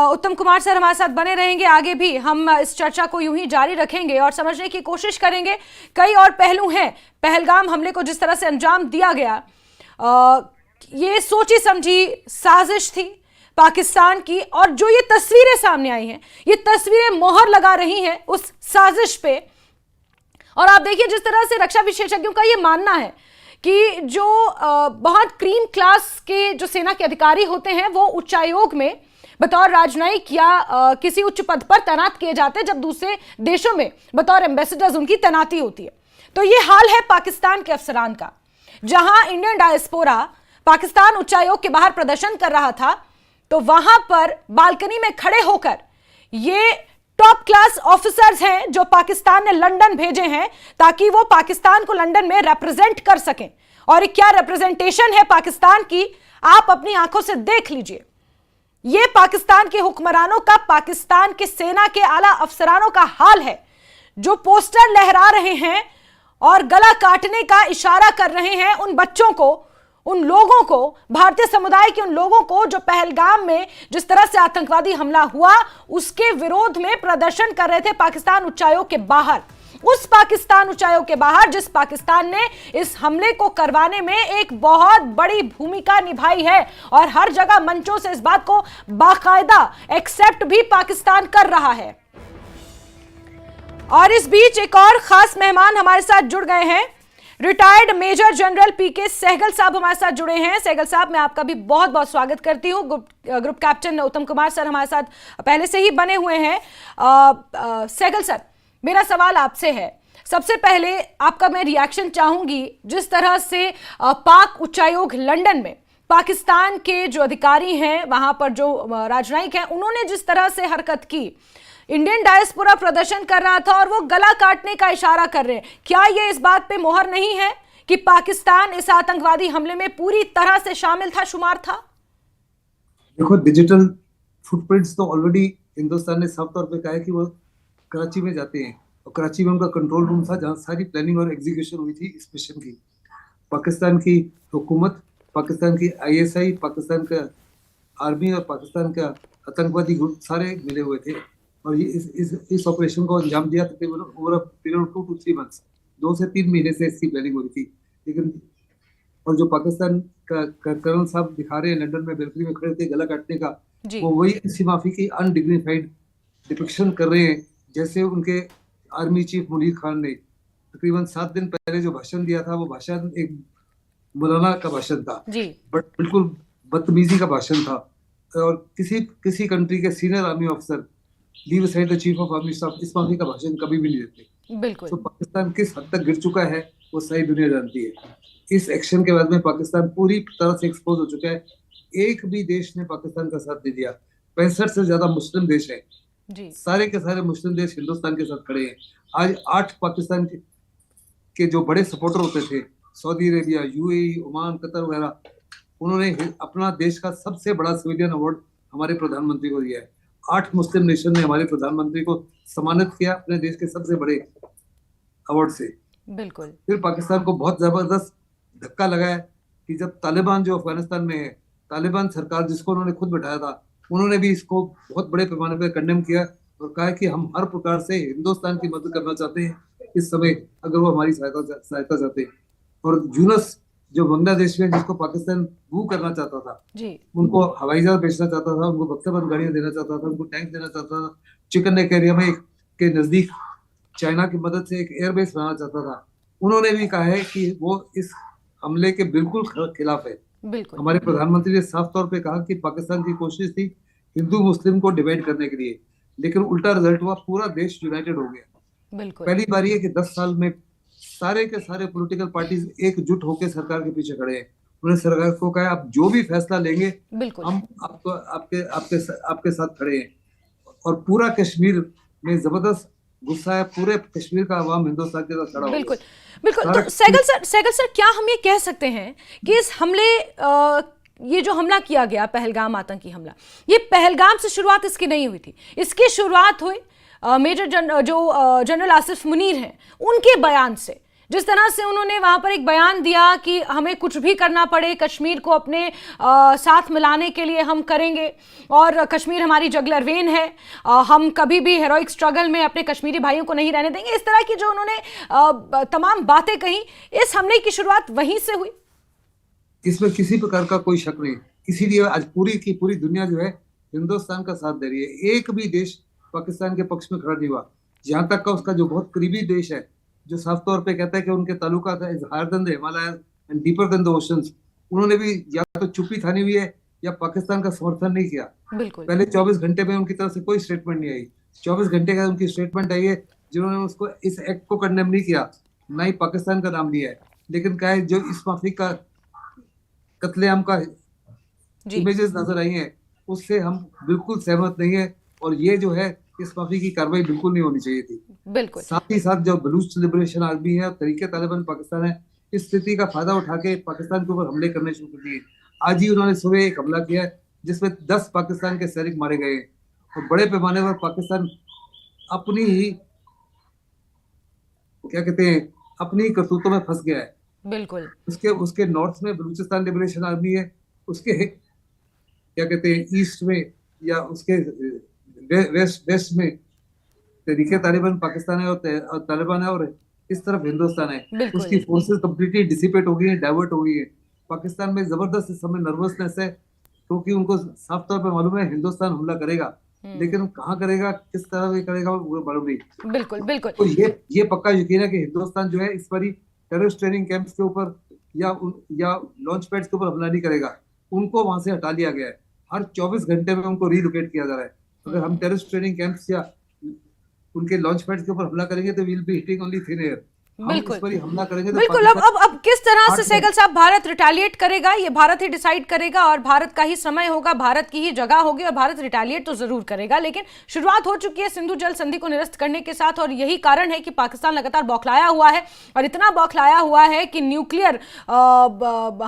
उत्तम कुमार सर हमारे साथ बने रहेंगे। आगे भी हम इस चर्चा को यूं ही जारी रखेंगे और समझने की कोशिश करेंगे। कई और पहलू हैं, पहलगाम हमले को जिस तरह से अंजाम दिया गया, ये सोची समझी साजिश थी पाकिस्तान की, और जो ये तस्वीरें सामने आई हैं, ये तस्वीरें मोहर लगा रही हैं उस साजिश पे। और आप देखिए जिस तरह से रक्षा विशेषज्ञों का ये मानना है कि जो बहुत क्रीम क्लास के जो सेना के अधिकारी होते हैं वो उच्चायोग में बतौर राजनयिक या किसी उच्च पद पर तैनात किए जाते हैं, जब दूसरे देशों में बतौर एम्बेसडर्स उनकी तैनाती होती है। तो ये हाल है पाकिस्तान के अफसरान का, जहां इंडियन डायस्पोरा पाकिस्तान उच्चायोग के बाहर प्रदर्शन कर रहा था, तो वहां पर बालकनी में खड़े होकर ये टॉप क्लास ऑफिसर्स हैं जो पाकिस्तान ने लंदन भेजे हैं ताकि वो पाकिस्तान को लंदन में रिप्रेजेंट कर सकें। और क्या रिप्रेजेंटेशन है पाकिस्तान की, आप अपनी आंखों से देख लीजिए। ये पाकिस्तान के हुक्मरानों का, पाकिस्तान के सेना के आला अफसरानों का हाल है, जो पोस्टर लहरा रहे हैं और गला काटने का इशारा कर रहे हैं उन बच्चों को, उन लोगों को, भारतीय समुदाय के उन लोगों को जो पहलगाम में जिस तरह से आतंकवादी हमला हुआ उसके विरोध में प्रदर्शन कर रहे थे पाकिस्तान उच्चायोग के बाहर। उस पाकिस्तान उच्चायोग के बाहर जिस पाकिस्तान ने इस हमले को करवाने में एक बहुत बड़ी भूमिका निभाई है, और हर जगह मंचों से इस बात को बाकायदा एक्सेप्ट भी पाकिस्तान कर रहा है। और इस बीच एक और खास मेहमान हमारे साथ जुड़ गए हैं, रिटायर्ड मेजर जनरल पीके सहगल साहब हमारे साथ जुड़े हैं। सहगल साहब, मैं आपका भी बहुत बहुत स्वागत करती हूँ। ग्रुप कैप्टन उत्तम कुमार सर हमारे साथ पहले से ही बने हुए हैं। सहगल सर, मेरा सवाल आपसे है, सबसे पहले आपका मैं रिएक्शन चाहूंगी जिस तरह से पाक उच्चायोग लंदन में पाकिस्तान के जो अधिकारी हैं, वहां पर जो राजनयिक हैं, उन्होंने जिस तरह से हरकत की, इंडियन डायस्पोरा प्रदर्शन कर रहा था और वो गला काटने का इशारा कर रहे हैं, क्या ये इस बात पे मोहर नहीं है कि पाकिस्तान इस आतंकवादी हमले में पूरी तरह से शामिल था, शुमार था? देखो, डिजिटल फुटप्रिंट्स तो ऑलरेडी हिंदुस्तान ने साफ तौर पे कहा है कि वो कराची में जाते हैं, और कराची में उनका कंट्रोल रूम था जहाँ सारी प्लानिंग और एग्जीक्यूशन हुई थी इस मिशन की। पाकिस्तान की हुकूमत, पाकिस्तान की ISI, पाकिस्तान का आर्मी और पाकिस्तान का आतंकवादी ग्रुप सारे मिले हुए थे और ये इस ऑपरेशन को अंजाम दिया तकरीबन over a period of 2 to 3 months, 2 से 3 महीने से इसकी प्लानिंग हो रही थी। लेकिन और जो पाकिस्तान का कर्नल साहब दिखा रहे हैं लंदन में बैल्कनी में खड़े थे गला काटने का, वो वही इसी माफी की अनडिग्निफाइड डिपिक्शन कर रहे हैं जैसे उनके आर्मी चीफ मुनीर खान ने तकरीबन 7 दिन पहले जो भाषण दिया था, वो भाषण एक मौलाना का भाषण था, बट बिल्कुल बदतमीजी का भाषण था। और किसी कंट्री के senior army officer leave aside the chief of army staff इस माफी का भाषण कभी भी नहीं देते। बिल्कुल। तो पाकिस्तान किस हद तक गिर चुका है वो सारी दुनिया जानती है। इस एक्शन के बाद में पाकिस्तान पूरी तरह से एक्सपोज हो चुका है। एक भी देश ने पाकिस्तान का साथ नहीं दिया। 65 से ज्यादा मुस्लिम देश है जी। सारे के सारे मुस्लिम देश हिंदुस्तान के साथ खड़े हैं। आज 8 पाकिस्तान के जो बड़े सपोर्टर होते थे, Saudi Arabia, UAE, Oman, Qatar वगैरह, उन्होंने अपना देश का सबसे बड़ा सिविलियन अवार्ड हमारे प्रधानमंत्री को दिया है। 8 मुस्लिम नेशन ने हमारे प्रधानमंत्री को सम्मानित किया अपने देश के सबसे बड़े अवार्ड से। बिल्कुल। फिर पाकिस्तान को बहुत जबरदस्त धक्का लगा है कि जब तालिबान जो अफगानिस्तान में है, तालिबान सरकार जिसको उन्होंने खुद बैठाया था, उन्होंने भी इसको बहुत बड़े पैमाने पर कंडेम किया और कहा कि हम हर प्रकार से हिंदुस्तान की मदद करना चाहते हैं इस समय, अगर वो हमारी सहायता चाहते हैं। और यूनस जो बांग्लादेश में जिसको पाकिस्तान मूव करना चाहता था जी। उनको हवाई जहाज बेचना चाहता था, उनको बख्तरबंद गाड़ियां देना चाहता था, उनको टैंक देना चाहता था, चिकन नेक एरिया में के नजदीक चाइना की मदद से एक एयरबेस बनाना चाहता था। उन्होंने भी कहा है कि वो इस हमले के बिल्कुल खिलाफ है। बिल्कुल। हमारे प्रधानमंत्री ने साफ तौर पे कहा कि पाकिस्तान की कोशिश थी हिंदू मुस्लिम को डिवाइड करने के लिए, लेकिन उल्टा रिजल्ट हुआ, पूरा देश यूनाइटेड हो गया। बिल्कुल। पहली बार ये कि 10 साल में सारे के सारे पॉलिटिकल पार्टीज एकजुट होकर सरकार के पीछे खड़े हैं। उन्होंने सरकार को कहा आप जो भी फैसला लेंगे बिल्कुल हम आपको आपके साथ खड़े हैं। और पूरा कश्मीर में जबरदस्त गुस्सा है, पूरे कश्मीर का आवाम हिंदुस्तान के साथ खड़ा हो। बिल्कुल बिल्कुल। तो सहगल सर क्या हम ये कह सकते हैं कि इस हमले ये जो हमला किया गया पहलगाम आतंकी हमला, ये पहलगाम से शुरुआत इसकी नहीं हुई थी, इसकी शुरुआत हुई मेजर जनरल आसिफ मुनीर हैं उनके बयान से। जिस तरह से उन्होंने वहां पर एक बयान दिया कि हमें कुछ भी करना पड़े कश्मीर को अपने साथ मिलाने के लिए हम करेंगे और कश्मीर हमारी जगलर वेन है, हम कभी भी हेरोइक स्ट्रगल में अपने कश्मीरी भाइयों को नहीं रहने देंगे। इस तरह की जो उन्होंने तमाम बातें कही, इस हमले की शुरुआत वहीं से हुई। इसमें किसी प्रकार का कोई शक नहीं। इसीलिए आज पूरी की पूरी दुनिया जो है हिंदुस्तान का साथ दे रही है। एक भी देश पाकिस्तान के पक्ष में खड़ा नहीं हुआ। जहां तक का उसका जो बहुत करीबी देश है, जो साफ तौर पे कहता है कि उनके ताल्लुकात is higher than the Himalayas and deeper than the oceans, उन्होंने भी या तो चुप्पी थानी हुई है या पाकिस्तान का समर्थन नहीं किया। बिल्कुल। पहले 24 घंटे में उनकी तरफ से कोई स्टेटमेंट नहीं आई। 24 घंटे का उनकी स्टेटमेंट आई है जिन्होंने उसको इस एक्ट को कंडेम नहीं किया, ना ही पाकिस्तान का नाम लिया है, लेकिन क्या है जो इस माफी का कत्लेआम का इमेजेस नजर आई हैं उससे हम बिल्कुल सहमत नहीं है। और ये जो है इस माफी की कार्रवाई बिल्कुल नहीं होनी चाहिए थी। बिल्कुल। साथ ही साथ जो बलूच लिबरेशन आर्मी है और तरीके तालिबान पाकिस्तान है, इस स्थिति का फायदा उठा के पाकिस्तान के ऊपर हमले करने शुरू कर दिए। आज ही उन्होंने सुबह एक हमला किया जिसमें 10 पाकिस्तान के सैनिक मारे गए और बड़े पैमाने पर पाकिस्तान अपनी ही क्या कहते हैं अपनी करतूतों में फंस गया है। बिल्कुल। उसके नॉर्थ में बलूचिस्तान लिबरेशन आर्मी है, उसके क्या कहते हैं ईस्ट में या उसके वेस्ट में तरीके तालिबान पाकिस्तान है और तालिबान है, और इस तरफ हिंदुस्तान है। उसकी फोर्सेस कंप्लीटली डिसिपेट हो गई है, डाइवर्ट हो गई है। पाकिस्तान में जबरदस्त इस समय नर्वसनेस है क्योंकि उनको साफ तौर पे मालूम है हिंदुस्तान हमला करेगा, लेकिन कहाँ करेगा, किस तरह से करेगा वो मालूम नहीं। बिल्कुल बिल्कुल। तो ये पक्का यकीन है कि हिंदुस्तान जो है इस बारी टेररिस्ट ट्रेनिंग कैंप्स के ऊपर या लॉन्च पैड्स के ऊपर हमला नहीं करेगा। उनको वहां से हटा लिया गया है। हर 24 घंटे में उनको रीलोकेट किया जा रहा है। अगर हम टेररिस्ट ट्रेनिंग कैंप्स या उनके लॉन्च पैड्स के ऊपर हमला करेंगे तो will be hitting only thin air. बिल्कुल हमला करेंगे तो बिल्कुल। अब किस तरह से सहगल साहब भारत रिटेलिएट करेगा, ये भारत ही डिसाइड करेगा और भारत का ही समय होगा, भारत की ही जगह होगी और भारत रिटेलिएट तो जरूर करेगा। लेकिन शुरुआत हो चुकी है सिंधु जल संधि को निरस्त करने के साथ और यही कारण है कि पाकिस्तान लगातार बौखलाया हुआ है और इतना बौखलाया हुआ है कि न्यूक्लियर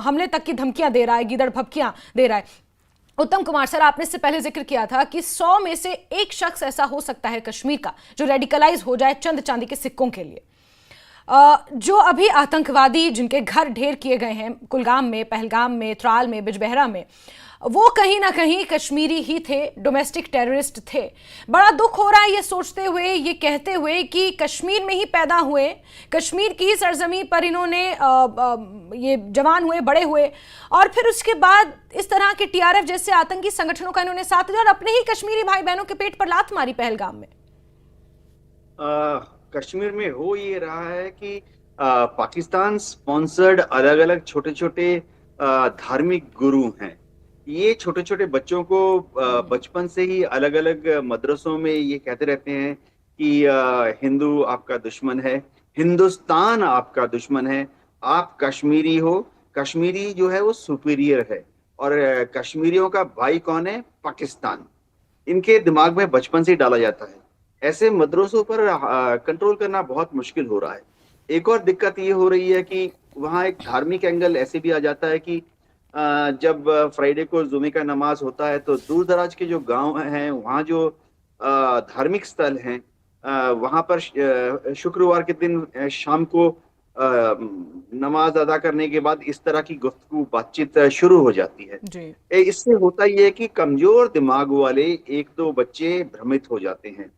हमले तक की धमकियां दे रहा है, गीदड़ भभकियां दे रहा है। उत्तम कुमार सर, आपने इससे पहले जिक्र किया था कि 100 में से एक शख्स ऐसा हो सकता है कश्मीर का जो रेडिकलाइज हो जाए चंद चांदी के सिक्कों के लिए। जो अभी आतंकवादी जिनके घर ढेर किए गए हैं कुलगाम में, पहलगाम में, त्राल में, बिजबहरा में, वो कहीं ना कहीं कश्मीरी ही थे, डोमेस्टिक टेररिस्ट थे। बड़ा दुख हो रहा है ये सोचते हुए, ये कहते हुए कि कश्मीर में ही पैदा हुए, कश्मीर की ही सरजमी पर इन्होंने ये जवान हुए, बड़े हुए, और फिर उसके बाद इस तरह के टीआरएफ जैसे आतंकी संगठनों का इन्होंने साथ दिया और अपने ही कश्मीरी भाई बहनों के पेट पर लात मारी पहलगाम में। कश्मीर में हो ये रहा है कि पाकिस्तान स्पॉन्सर्ड अलग अलग छोटे छोटे धार्मिक गुरु हैं। ये छोटे छोटे बच्चों को बचपन से ही अलग अलग मदरसों में ये कहते रहते हैं कि हिंदू आपका दुश्मन है, हिंदुस्तान आपका दुश्मन है, आप कश्मीरी हो, कश्मीरी जो है वो सुपीरियर है, और कश्मीरियों का भाई कौन है? पाकिस्तान। इनके दिमाग में बचपन से ही डाला जाता है। ऐसे मदरसों पर कंट्रोल करना बहुत मुश्किल हो रहा है। एक और दिक्कत ये हो रही है कि वहाँ एक धार्मिक एंगल ऐसे भी आ जाता है कि जब फ्राइडे को जुमे का नमाज होता है तो दूर दराज के जो गांव हैं वहाँ जो धार्मिक स्थल हैं वहाँ पर शुक्रवार के दिन शाम को नमाज अदा करने के बाद इस तरह की गुफ्तगू बातचीत शुरू हो जाती है जी। इससे होता ये है कि कमजोर दिमाग वाले एक दो बच्चे भ्रमित हो जाते हैं।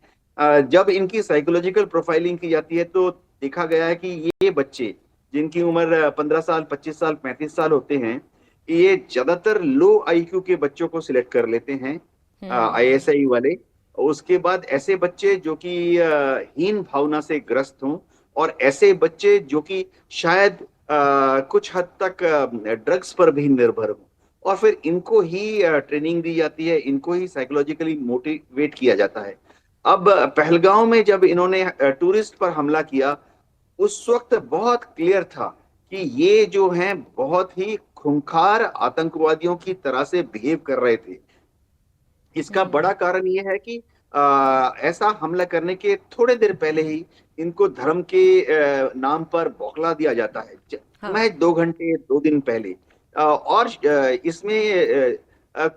जब इनकी साइकोलॉजिकल प्रोफाइलिंग की जाती है तो देखा गया है कि ये बच्चे जिनकी उम्र 15 साल, 25 साल, 35 साल होते हैं, ये ज्यादातर लो आईक्यू के बच्चों को सिलेक्ट कर लेते हैं, आईएसआई वाले। उसके बाद ऐसे बच्चे जो कि हीन भावना से ग्रस्त हों, और ऐसे बच्चे जो कि शायद कुछ हद तक ड्रग्स पर भी निर्भर हों, और फिर इनको ही ट्रेनिंग दी जाती है, इनको ही साइकोलॉजिकली मोटिवेट किया जाता है। अब पहलगांव में जब इन्होंने टूरिस्ट पर हमला किया, उस वक्त बहुत क्लियर था कि ये जो हैं बहुत ही खूंखार आतंकवादियों की तरह से बिहेव कर रहे थे। इसका बड़ा कारण ये है कि ऐसा हमला करने के थोड़े देर पहले ही इनको धर्म के नाम पर बौखला दिया जाता है, महज 2 घंटे 2 दिन पहले। और इसमें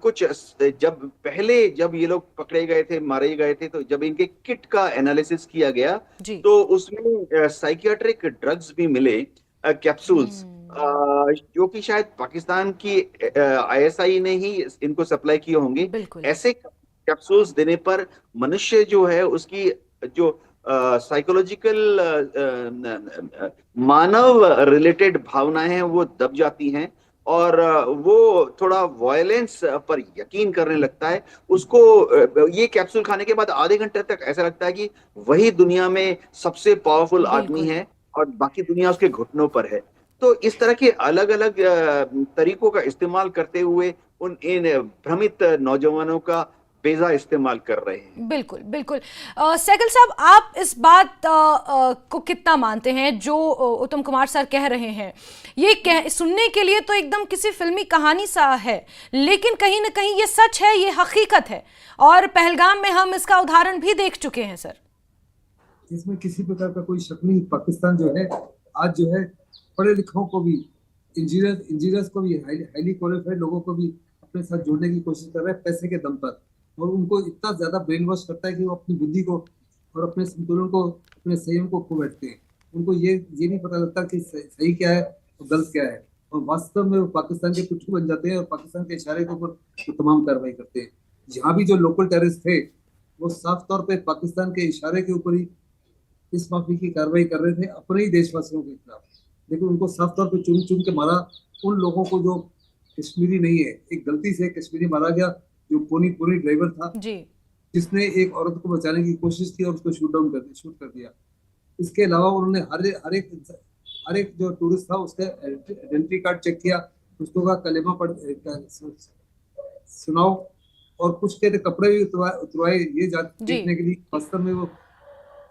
कुछ जब ये लोग पकड़े गए थे, मारे गए थे, तो जब इनके किट का एनालिसिस किया गया तो उसमें साइकियाट्रिक ड्रग्स भी मिले, कैप्सूल्स, जो कि शायद पाकिस्तान की आईएसआई ने ही इनको सप्लाई किए होंगे। ऐसे कैप्सूल्स देने पर मनुष्य जो है उसकी जो साइकोलॉजिकल मानव रिलेटेड भावनाएं हैं वो दब जाती हैं, और वो थोड़ा वायलेंस पर यकीन करने लगता है। उसको ये कैप्सूल खाने के बाद आधे घंटे तक ऐसा लगता है कि वही दुनिया में सबसे पावरफुल आदमी है और बाकी दुनिया उसके घुटनों पर है। तो इस तरह के अलग अलग तरीकों का इस्तेमाल करते हुए इन भ्रमित नौजवानों का बेजा इस्तेमाल कर रहे हैं। बिल्कुल बिल्कुल। सहगल साहब, आप इस बात को कितना मानते हैं जो उत्तम कुमार सर कह रहे हैं? ये सुनने के लिए तो एकदम किसी फिल्मी कहानी सा है, लेकिन कहीं ना कहीं ये सच है, ये हकीकत है, और पहलगाम में हम इसका उदाहरण भी देख चुके हैं सर। इसमें किसी प्रकार का कोई शक नहीं। पाकिस्तान जो है आज जो है पढ़े लिखों को भी, इंजीनियर्स को भी, हाईली क्वालिफाइड लोगों को भी अपने साथ जोड़ने की कोशिश कर रहा है पैसे के दम पर, और उनको इतना ज्यादा ब्रेन वॉश करता है कि वो अपनी बुद्धि को और अपने संतुलन को, अपने संयम को खो बैठते हैं। उनको ये नहीं पता लगता कि सही क्या है और गलत क्या है, और वास्तव में वो पाकिस्तान के पिट्ठू बन जाते हैं और पाकिस्तान के इशारे के ऊपर वो तमाम कार्रवाई करते हैं। जहाँ भी जो लोकल टेररिस्ट थे वो साफ तौर पर पाकिस्तान के इशारे के ऊपर ही इस माफी की कार्रवाई कर रहे थे अपने ही देशवासियों के खिलाफ। लेकिन उनको साफ तौर पर चुन चुन के मारा उन लोगों को जो कश्मीरी नहीं है। एक गलती से कश्मीरी मारा गया जो पूरी ड्राइवर था जी, जिसने एक औरत को बचाने की कोशिश की और उसको शूट कर दिया। इसके अलावा उन्होंने हर एक जो टूरिस्ट था उसका आइडेंटिटी कार्ड चेक किया, उसको कहा कलेमा पढ़ सुनाओ, और कुछ के कपड़े भी उतरवाए ये देखने के लिए वास्तव में वो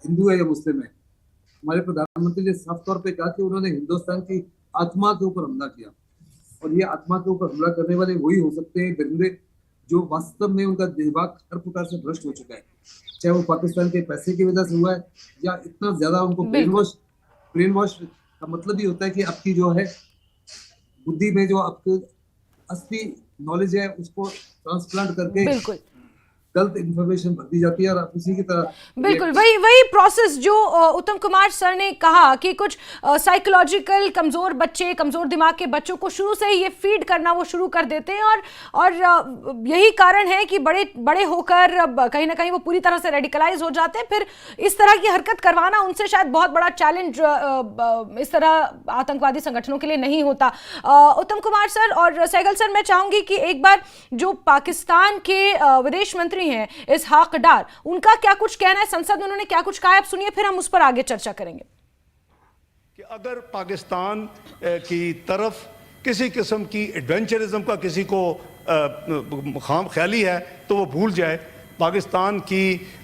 हिंदू है या मुस्लिम है। हमारे प्रधानमंत्री ने साफ तौर पे कहा कि उन्होंने हिंदुस्तान की आत्मा के ऊपर हमला किया, और ये आत्मा के ऊपर हमला करने वाले वही हो सकते हैं दरिंदे जो वास्तव में उनका दिमाग हर प्रकार से भ्रष्ट हो चुका है, चाहे वो पाकिस्तान के पैसे की वजह से हुआ है या इतना ज्यादा उनको ब्रेन वॉश का मतलब ही होता है कि आपकी जो है बुद्धि में जो आपके असली नॉलेज है उसको ट्रांसप्लांट करके बिल्कुल गलत इंफॉर्मेशन भर दी जाती है और उसी की तरह बिल्कुल वही प्रोसेस जो उत्तम कुमार सर ने कहा कि कुछ साइकोलॉजिकल कमजोर बच्चे, कमजोर दिमाग के बच्चों को शुरू से ही ये फीड करना वो शुरू कर देते हैं और यही कारण है कि बड़े बड़े होकर कहीं ना कहीं वो पूरी तरह से रेडिकलाइज हो जाते हैं। फिर इस तरह की हरकत करवाना उनसे शायद बहुत बड़ा चैलेंज इस तरह आतंकवादी संगठनों के लिए नहीं होता। उत्तम कुमार सर और सहगल सर, मैं चाहूंगी कि एक बार जो पाकिस्तान के विदेश मंत्री हैं इसहाक डार, उनका क्या कुछ कहना है, संसद में उन्होंने क्या कुछ कहा है, आप सुनिए, फिर हम उस पर आगे चर्चा करेंगे। कि अगर पाकिस्तान की तरफ किसी किस्म की एडवेंचरिज्म का किसी को खाम ख्याली है तो वो भूल जाए। पाकिस्तान की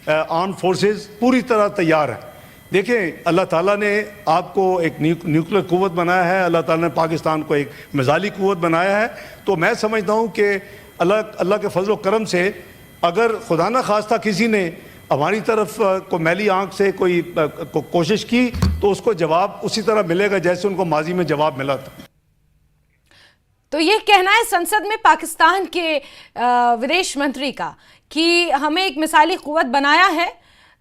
आर्म फोर्सेस पूरी तरह तैयार है। देखें, अल्लाह ताला ने आपको एक न्यूक्लियर कुव्वत बनाया है, अल्लाह ताला ने पाकिस्तान को एक मिसाइली कुव्वत बनाया है। तो मैं समझता हूँ कि अल्लाह के फजल करम से अगर खुदा न खास्ता किसी ने हमारी तरफ को मैली आंख से कोई कोशिश की तो उसको जवाब उसी तरह मिलेगा जैसे उनको माजी में जवाब मिला था। तो ये कहना है संसद में पाकिस्तान के विदेश मंत्री का कि हमें एक मिसाइली कुव्वत बनाया है।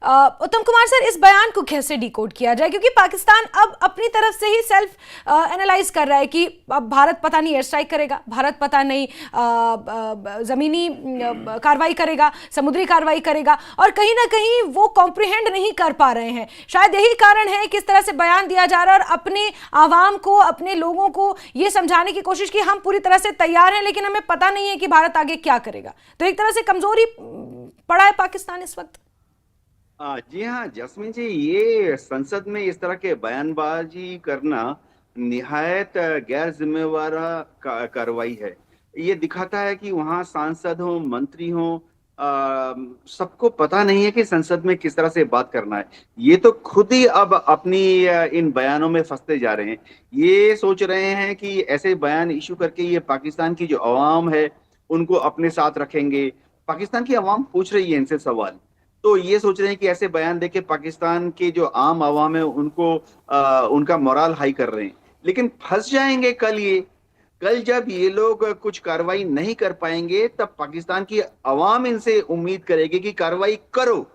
उत्तम कुमार सर, इस बयान को कैसे डिकोड किया जाए, क्योंकि पाकिस्तान अब अपनी तरफ से ही सेल्फ एनालाइज कर रहा है कि अब भारत पता नहीं एयर स्ट्राइक करेगा, भारत पता नहीं जमीनी कार्रवाई करेगा, समुद्री कार्रवाई करेगा, और कहीं ना कहीं वो कॉम्प्रिहेंड नहीं कर पा रहे हैं। शायद यही कारण है कि इस तरह से बयान दिया जा रहा है और अपने आवाम को, अपने लोगों को ये समझाने की कोशिश की हम पूरी तरह से तैयार हैं लेकिन हमें पता नहीं है कि भारत आगे क्या करेगा। तो एक तरह से कमजोरी पड़ा है पाकिस्तान इस वक्त। जी हाँ जस्मीन जी, ये संसद में इस तरह के बयानबाजी करना निहायत गैर जिम्मेवार कार्रवाई है। ये दिखाता है कि वहाँ सांसद हो, मंत्री हो, सबको पता नहीं है कि संसद में किस तरह से बात करना है। ये तो खुद ही अब अपनी इन बयानों में फंसते जा रहे हैं। ये सोच रहे हैं कि ऐसे बयान इशू करके ये पाकिस्तान की जो अवाम है उनको अपने साथ रखेंगे। पाकिस्तान की अवाम पूछ रही है इनसे सवाल, तो ये सोच रहे हैं कि ऐसे बयान देके पाकिस्तान के जो आम आवाम है उनको उनका मोरल हाई कर रहे हैं। लेकिन फंस जाएंगे कल जब ये लोग कुछ कार्रवाई नहीं कर पाएंगे तब पाकिस्तान की अवाम इनसे उम्मीद करेगी कि कार्रवाई करो,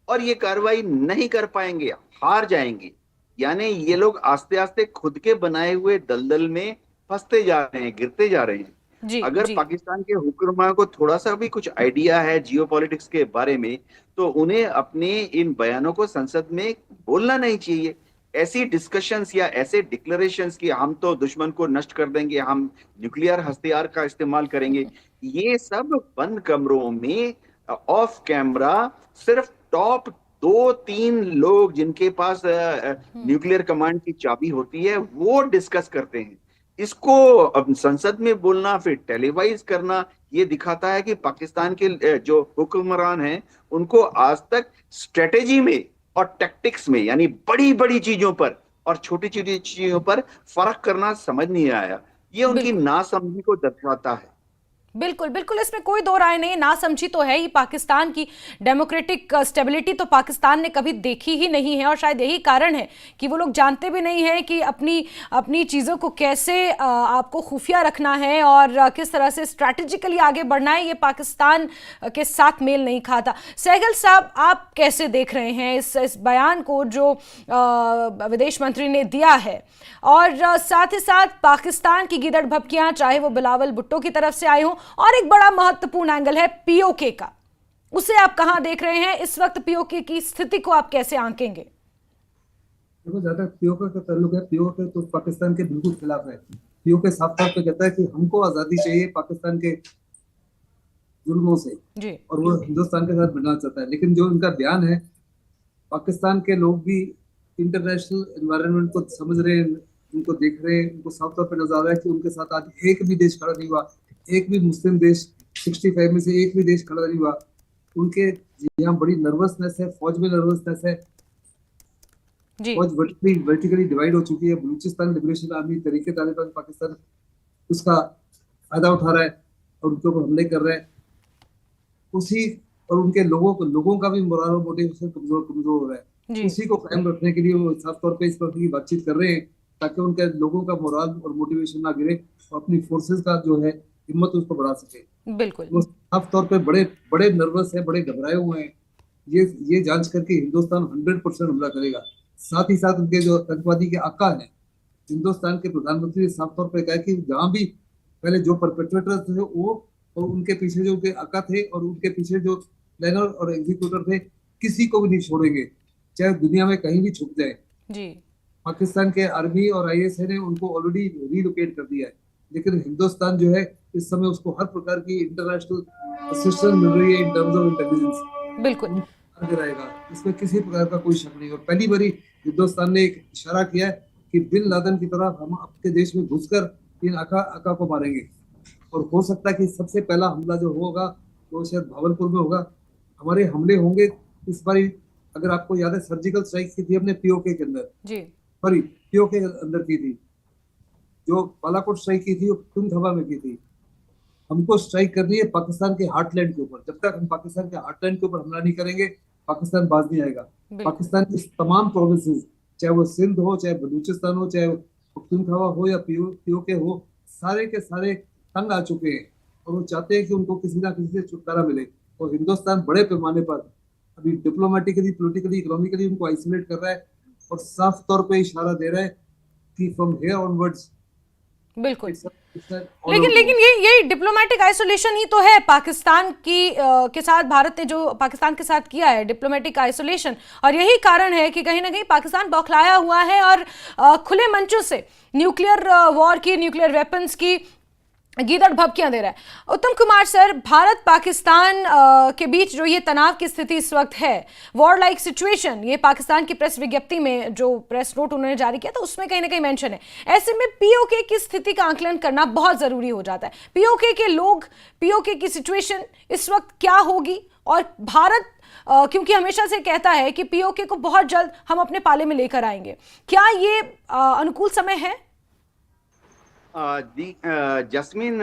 और ये कार्रवाई नहीं कर पाएंगे, हार जाएंगे। यानी ये लोग आस्ते आस्ते खुद के बनाए हुए दलदल में फंसते जा रहे हैं, गिरते जा रहे हैं। अगर पाकिस्तान के हुक्मरान को थोड़ा सा भी कुछ आइडिया है जियोपॉलिटिक्स के बारे में तो उन्हें अपने इन बयानों को संसद में बोलना नहीं चाहिए। ऐसी डिस्कशंस या ऐसे डिक्लेरेशंस कि हम तो दुश्मन को नष्ट कर देंगे, हम न्यूक्लियर हथियार का इस्तेमाल करेंगे, ये सब बंद कमरों में ऑफ कैमरा सिर्फ टॉप 2-3 लोग जिनके पास न्यूक्लियर कमांड की चाबी होती है वो डिस्कस करते हैं। इसको अब संसद में बोलना फिर टेलीवाइज करना, ये दिखाता है कि पाकिस्तान के जो हुक्मरान हैं उनको आज तक स्ट्रेटेजी में और टैक्टिक्स में, यानी बड़ी बड़ी चीजों पर और छोटी छोटी चीजों पर फर्क करना समझ नहीं आया। ये उनकी नासमझी को दर्शाता है। बिल्कुल बिल्कुल, इसमें कोई दो राय नहीं, ना समझी तो है ही। पाकिस्तान की डेमोक्रेटिक स्टेबिलिटी तो पाकिस्तान ने कभी देखी ही नहीं है और शायद यही कारण है कि वो लोग जानते भी नहीं है कि अपनी चीज़ों को कैसे आपको खुफिया रखना है और किस तरह से स्ट्रैटेजिकली आगे बढ़ना है। ये पाकिस्तान के साथ मेल नहीं खाता। सहगल साहब, आप कैसे देख रहे हैं इस बयान को जो विदेश मंत्री ने दिया है, और साथ ही साथ पाकिस्तान की गिदड़ भपकियां चाहे वो बिलावल भुट्टो की तरफ से आए हों, और एक बड़ा महत्वपूर्ण एंगल है पीओके का, उसे आप कहां देख रहे हैं इस वक्त? पीओके की स्थिति को आप कैसे आंकेंगे? देखो, ज्यादा पीओके का ताल्लुक है, पीओके तो पाकिस्तान के बिल्कुल खिलाफ है। पीओके साफ तौर पे कहता है कि हमको आजादी चाहिए पाकिस्तान के जुल्मों से जी, और वो हिंदुस्तान के साथ मिलना चाहता है। लेकिन जो उनका बयान है, पाकिस्तान के लोग भी इंटरनेशनल एनवायरनमेंट को समझ रहे हैं, उनको देख रहे हैं, उनको साफ तौर पे नजर आ रहा है कि उनके साथ आज एक भी देश खड़ा नहीं हुआ, एक भी मुस्लिम देश 65 में से एक भी देश खड़ा नहीं हुआ। उनके यहाँ बड़ी नर्वसनेस है, फौज में नर्वसनेस है, फौज वर्टिकली डिवाइड हो चुकी है। बलूचिस्तान लिबरेशन आर्मी तरीके तालिबान पाकिस्तान उसका फायदा उठा रहा है और उनके ऊपर हमले कर रहा है। और उनके लोगों का भी मोरल और मोटिवेशन कमजोर हो रहा है। उसी को कायम रखने के लिए वो साफ तौर पे इस पर की बातचीत कर रहे हैं ताकि उनके लोगों का मोरल और मोटिवेशन ना गिरे और अपनी फोर्सेस का जो है हिम्मत उसको बढ़ा सके। बिल्कुल। वो साफ तौर पे बड़े बड़े नर्वस है, बड़े घबराए हुए हैं। ये जांच करके हिंदुस्तान 100% हमला करेगा। साथ ही साथ उनके जो आतंकवादी के आका हैं, हिंदुस्तान के प्रधानमंत्री ने साफ तौर पे कहा कि जहां भी पहले जो परपेट्रेटर थे वो, और उनके पीछे जो उनके आका थे और उनके पीछे जो प्लानर और एग्जीक्यूटर थे, किसी को भी नहीं छोड़ेंगे, चाहे दुनिया में कहीं भी छुप जाए। जी। पाकिस्तान के आर्मी और आईएसआई ने उनको ऑलरेडी रीलोकेट कर दिया है, लेकिन हिंदुस्तान जो है इस समय उसको हर प्रकार की इंटरनेशनल असिस्टेंस मिल रही है इन टर्म्स ऑफ इंटेलिजेंस। बिल्कुल। रहेगा, इसमें किसी प्रकार का कोई शक नहीं। और पहली बारी हिंदुस्तान ने एक इशारा किया है कि बिन लादेन की तरह हम आपके देश में घुसकर इन आका को मारेंगे। और हो सकता है कि सबसे पहला हमला जो होगा वो शायद भावलपुर में होगा। हमारे हमले होंगे इस बार, अगर आपको याद है सर्जिकल स्ट्राइक की थी हमने पीओके के अंदर, जी। सॉरी पीओके के अंदर की थी, जो बालाकोट स्ट्राइक की थी वो पुंथवा में की थी। हमको स्ट्राइक करनी है पाकिस्तान के हार्टलैंड के ऊपर। जब तक हम पाकिस्तान के हार्टलैंड के ऊपर हमला नहीं करेंगे, पाकिस्तान बाज नहीं आएगा। पाकिस्तान की तमाम प्रोविंसेस, चाहे वो सिंध हो, चाहे बलूचिस्तान हो, चाहे पख्तूनख्वा हो या पीओके हो, सारे के सारे तंग आ चुके हैं और वो चाहते हैं कि उनको किसी ना किसी से छुटकारा मिले। और हिंदुस्तान बड़े पैमाने पर अभी डिप्लोमेटिकली, पॉलिटिकली, इकोनॉमिकली उनको आइसोलेट कर रहा है और साफ तौर पे इशारा दे रहा है कि फ्रॉम हियर ऑनवर्ड्स। बिल्कुल। लेकिन ये डिप्लोमेटिक आइसोलेशन ही तो है पाकिस्तान की के साथ भारत ने जो पाकिस्तान के साथ किया है, डिप्लोमेटिक आइसोलेशन। और यही कारण है कि कहीं ना कहीं पाकिस्तान बौखलाया हुआ है और खुले मंचों से न्यूक्लियर वॉर की, न्यूक्लियर वेपन्स की गीदड़ भभकियां दे रहा है। उत्तम कुमार सर, भारत पाकिस्तान के बीच जो ये तनाव की स्थिति इस वक्त है, वॉर लाइक सिचुएशन, ये पाकिस्तान की प्रेस विज्ञप्ति में जो प्रेस नोट उन्होंने जारी किया था उसमें कहीं ना कहीं मेंशन है। ऐसे में पीओके की स्थिति का आकलन करना बहुत जरूरी हो जाता है। पीओके के लोग, पीओके की सिचुएशन इस वक्त क्या होगी, और भारत क्योंकि हमेशा से कहता है कि पीओके को बहुत जल्द हम अपने पाले में लेकर आएंगे, क्या ये अनुकूल समय है? जस्मीन,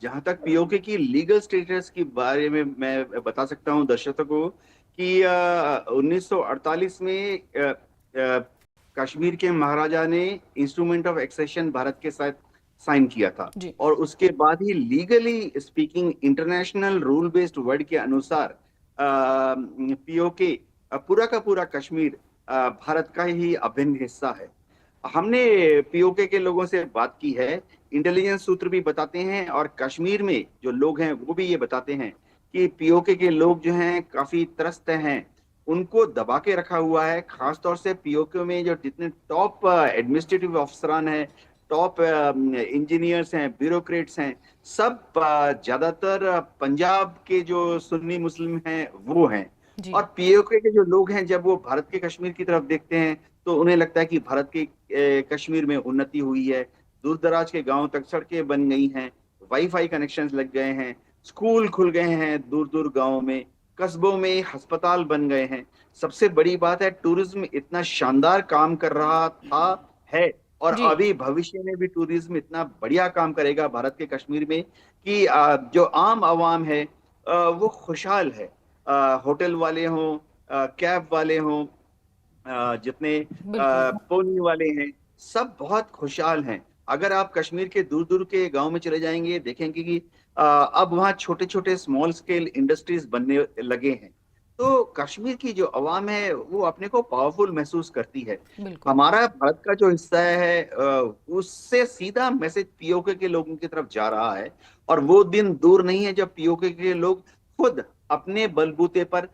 जहां तक पीओके की लीगल स्टेटस के बारे में मैं बता सकता हूं दर्शकों को कि 1948 में कश्मीर के महाराजा ने इंस्ट्रूमेंट ऑफ एक्सेशन भारत के साथ साइन किया था और उसके बाद ही legally speaking international rule based world के अनुसार पीओके पूरा का पूरा कश्मीर भारत का ही अभिन्न हिस्सा है। हमने पीओके के लोगों से बात की है, इंटेलिजेंस सूत्र भी बताते हैं और कश्मीर में जो लोग हैं वो भी ये बताते हैं कि पीओके के लोग जो हैं काफी त्रस्त हैं, उनको दबा के रखा हुआ है। खासतौर से पीओके में जो जितने टॉप एडमिनिस्ट्रेटिव अफसरान हैं, टॉप इंजीनियर्स हैं, ब्यूरोक्रेट्स हैं, सब ज्यादातर पंजाब के जो सुन्नी मुस्लिम हैं वो हैं। और पीओके के जो लोग हैं जब वो भारत के कश्मीर की तरफ देखते हैं तो उन्हें लगता है कि भारत के कश्मीर में उन्नति हुई है, दूर दराज के गांव तक सड़कें बन गई हैं, वाईफाई कनेक्शंस लग गए हैं, स्कूल खुल गए हैं, दूर दूर गांवों में, कस्बों में अस्पताल बन गए हैं। सबसे बड़ी बात है टूरिज्म इतना शानदार काम कर रहा था है और अभी भविष्य में भी टूरिज्म इतना बढ़िया काम करेगा भारत के कश्मीर में कि जो आम आवाम है वो खुशहाल है। होटल वाले हों, कैब वाले हों, जितने पोनी वाले हैं, सब बहुत खुशहाल हैं। अगर आप कश्मीर के दूर दूर के गांव में चले जाएंगे देखेंगे कि अब वहाँ छोटे छोटे स्मॉल स्केल इंडस्ट्रीज बनने लगे हैं। तो कश्मीर की जो आवाम है वो अपने को पावरफुल महसूस करती है। हमारा भारत का जो हिस्सा है उससे सीधा मैसेज पीओके के लोगों की तरफ जा रहा है और वो दिन दूर नहीं है जब पीओके के लोग खुद अपने बलबूते पर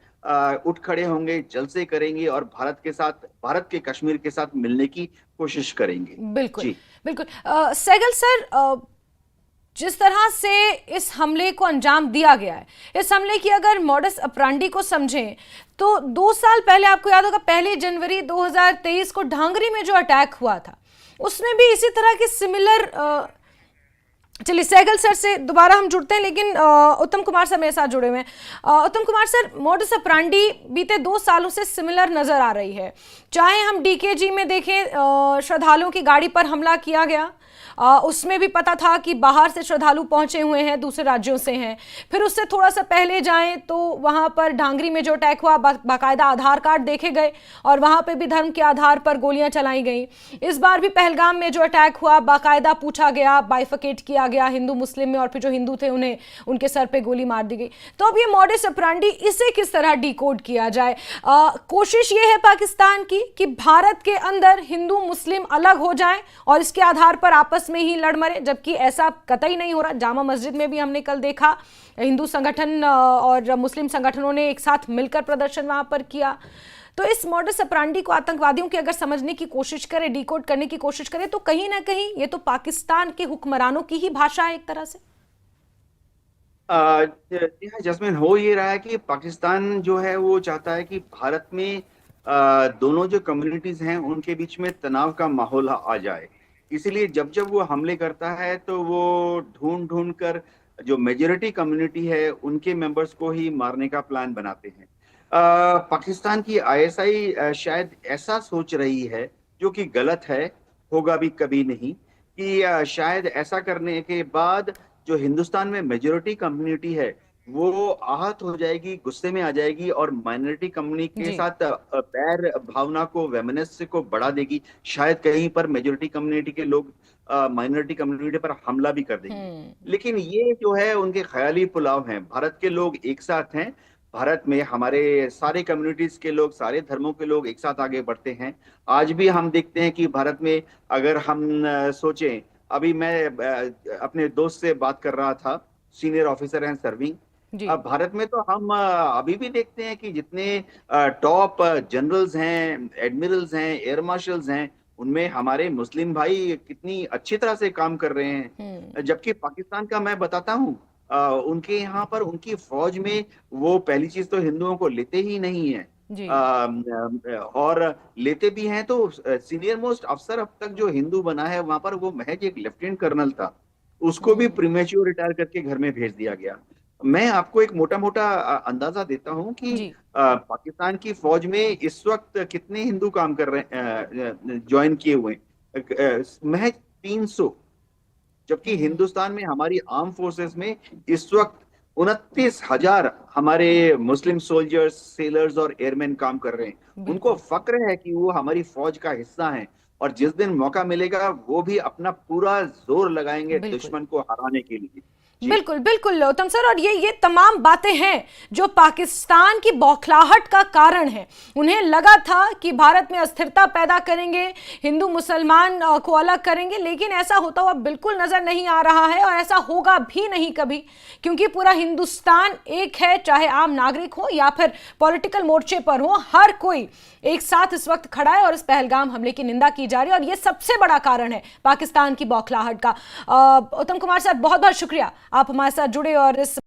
उठ खड़े होंगे, जलसे करेंगे और भारत के साथ, भारत के कश्मीर के साथ मिलने की कोशिश करेंगे। बिल्कुल बिल्कुल। सहगल सर, जिस तरह से इस हमले को अंजाम दिया गया है, इस हमले की अगर मॉडस ऑपरेंडी को समझें तो 2 साल पहले आपको याद होगा 1 जनवरी 2023 को ढांगरी में जो अटैक हुआ था उसमें भी इसी तरह की सिमिलर चलिए सहगल सर से दोबारा हम जुड़ते हैं, लेकिन उत्तम कुमार सर मेरे साथ जुड़े हुए हैं। उत्तम कुमार सर, मॉडस ऑपरेंडी बीते 2 सालों से सिमिलर नजर आ रही है। चाहे हम डीकेजी में देखें, श्रद्धालुओं की गाड़ी पर हमला किया गया, उसमें भी पता था कि बाहर से श्रद्धालु पहुंचे हुए हैं, दूसरे राज्यों से हैं। फिर उससे थोड़ा सा पहले जाएं तो वहां पर ढांगरी में जो अटैक हुआ, बाकायदा आधार कार्ड देखे गए और वहां पे भी धर्म के आधार पर गोलियां चलाई गई। इस बार भी पहलगाम में जो अटैक हुआ, बाकायदा पूछा गया, बाइफिकेट किया किया गया हिंदू मुस्लिम में, और फिर जो हिंदू थे उन्हें उनके सर पे गोली मार दी गई। तो अब ये मॉडस ऑपरेंडी, इसे किस तरह डिकोड किया जाए? कोशिश ये है पाकिस्तान की कि भारत के अंदर हिंदू मुस्लिम अलग हो जाएं और इसके आधार पर आपस में ही लड़ मरे, जबकि ऐसा कतई नहीं हो रहा। जामा मस्जिद में भी हमने कल देखा हिंदू संगठन और मुस्लिम संगठनों ने एक साथ मिलकर प्रदर्शन वहां पर किया। तो इस मॉडस ऑपरेंडी को आतंकवादियों की अगर समझने की कोशिश करें, डिकोड करने की कोशिश करें, तो कहीं ना कहीं ये तो पाकिस्तान के हुक्मरानों की ही भाषा है एक तरह से। जसमीन, हो ये रहा है कि पाकिस्तान जो है वो चाहता है कि भारत में दोनों जो कम्युनिटीज हैं उनके बीच में तनाव का माहौल आ जाए। इसीलिए जब जब वो हमले करता है तो वो ढूंढ ढूंढ कर जो मेजोरिटी कम्युनिटी है उनके मेंबर्स को ही मारने का प्लान बनाते हैं। पाकिस्तान की आईएसआई शायद ऐसा सोच रही है, जो कि गलत है, होगा भी कभी नहीं, कि शायद ऐसा करने के बाद जो हिंदुस्तान में मेजोरिटी कम्युनिटी है वो आहत हो जाएगी, गुस्से में आ जाएगी और माइनॉरिटी कम्युनिटी के साथ बैर भावना को, वैमनस्य को बढ़ा देगी। शायद कहीं पर मेजोरिटी कम्युनिटी के लोग माइनॉरिटी कम्युनिटी पर हमला भी कर देंगे। लेकिन ये जो है उनके ख्याली पुलाव हैं। भारत के लोग एक साथ हैं, भारत में हमारे सारे कम्युनिटीज के लोग, सारे धर्मों के लोग एक साथ आगे बढ़ते हैं। आज भी हम देखते हैं कि भारत में अगर हम सोचें, अभी मैं अपने दोस्त से बात कर रहा था, सीनियर ऑफिसर हैं सर्विंग। अब भारत में तो हम अभी भी देखते हैं कि जितने टॉप जनरल्स हैं, एडमिरल्स हैं, एयर मार्शल्स हैं, उनमें हमारे मुस्लिम भाई कितनी अच्छी तरह से काम कर रहे हैं। जबकि पाकिस्तान का मैं बताता हूँ, उनके यहाँ पर उनकी फौज में वो पहली चीज तो हिंदुओं को लेते ही नहीं है, और लेते भी हैं तो सीनियर मोस्ट अफसर अब तक जो हिंदू बना है वहां पर वो महज एक लेफ्टिनेंट कर्नल था, उसको भी प्रीमेच्योर रिटायर करके घर में भेज दिया गया। मैं आपको एक मोटा मोटा अंदाजा देता हूं कि पाकिस्तान की फौज में इस वक्त कितने हिंदू काम कर रहे हैं, ज्वाइन किए हुए, महज 300, जबकि हिंदुस्तान में हमारी आर्म फोर्सेस में इस वक्त 29,000 हमारे मुस्लिम सोल्जर्स, सेलर्स और एयरमैन काम कर रहे हैं। उनको फक्र है कि वो हमारी फौज का हिस्सा हैं, और जिस दिन मौका मिलेगा वो भी अपना पूरा जोर लगाएंगे दुश्मन को हराने के लिए। बिल्कुल बिल्कुल उत्तम सर, और ये तमाम बातें हैं जो पाकिस्तान की बौखलाहट का कारण है। उन्हें लगा था कि भारत में अस्थिरता पैदा करेंगे, हिंदू मुसलमान को अलग करेंगे, लेकिन ऐसा होता हुआ बिल्कुल नजर नहीं आ रहा है, और ऐसा होगा भी नहीं कभी, क्योंकि पूरा हिंदुस्तान एक है, चाहे आम नागरिक हो या फिर पॉलिटिकल मोर्चे पर हो, हर कोई एक साथ इस वक्त खड़ा है और इस पहलगाम हमले की निंदा की जा रही है, और यह सबसे बड़ा कारण है पाकिस्तान की बौखलाहट का। उत्तम कुमार सर, बहुत बहुत शुक्रिया, आप हमारे साथ जुड़े और इस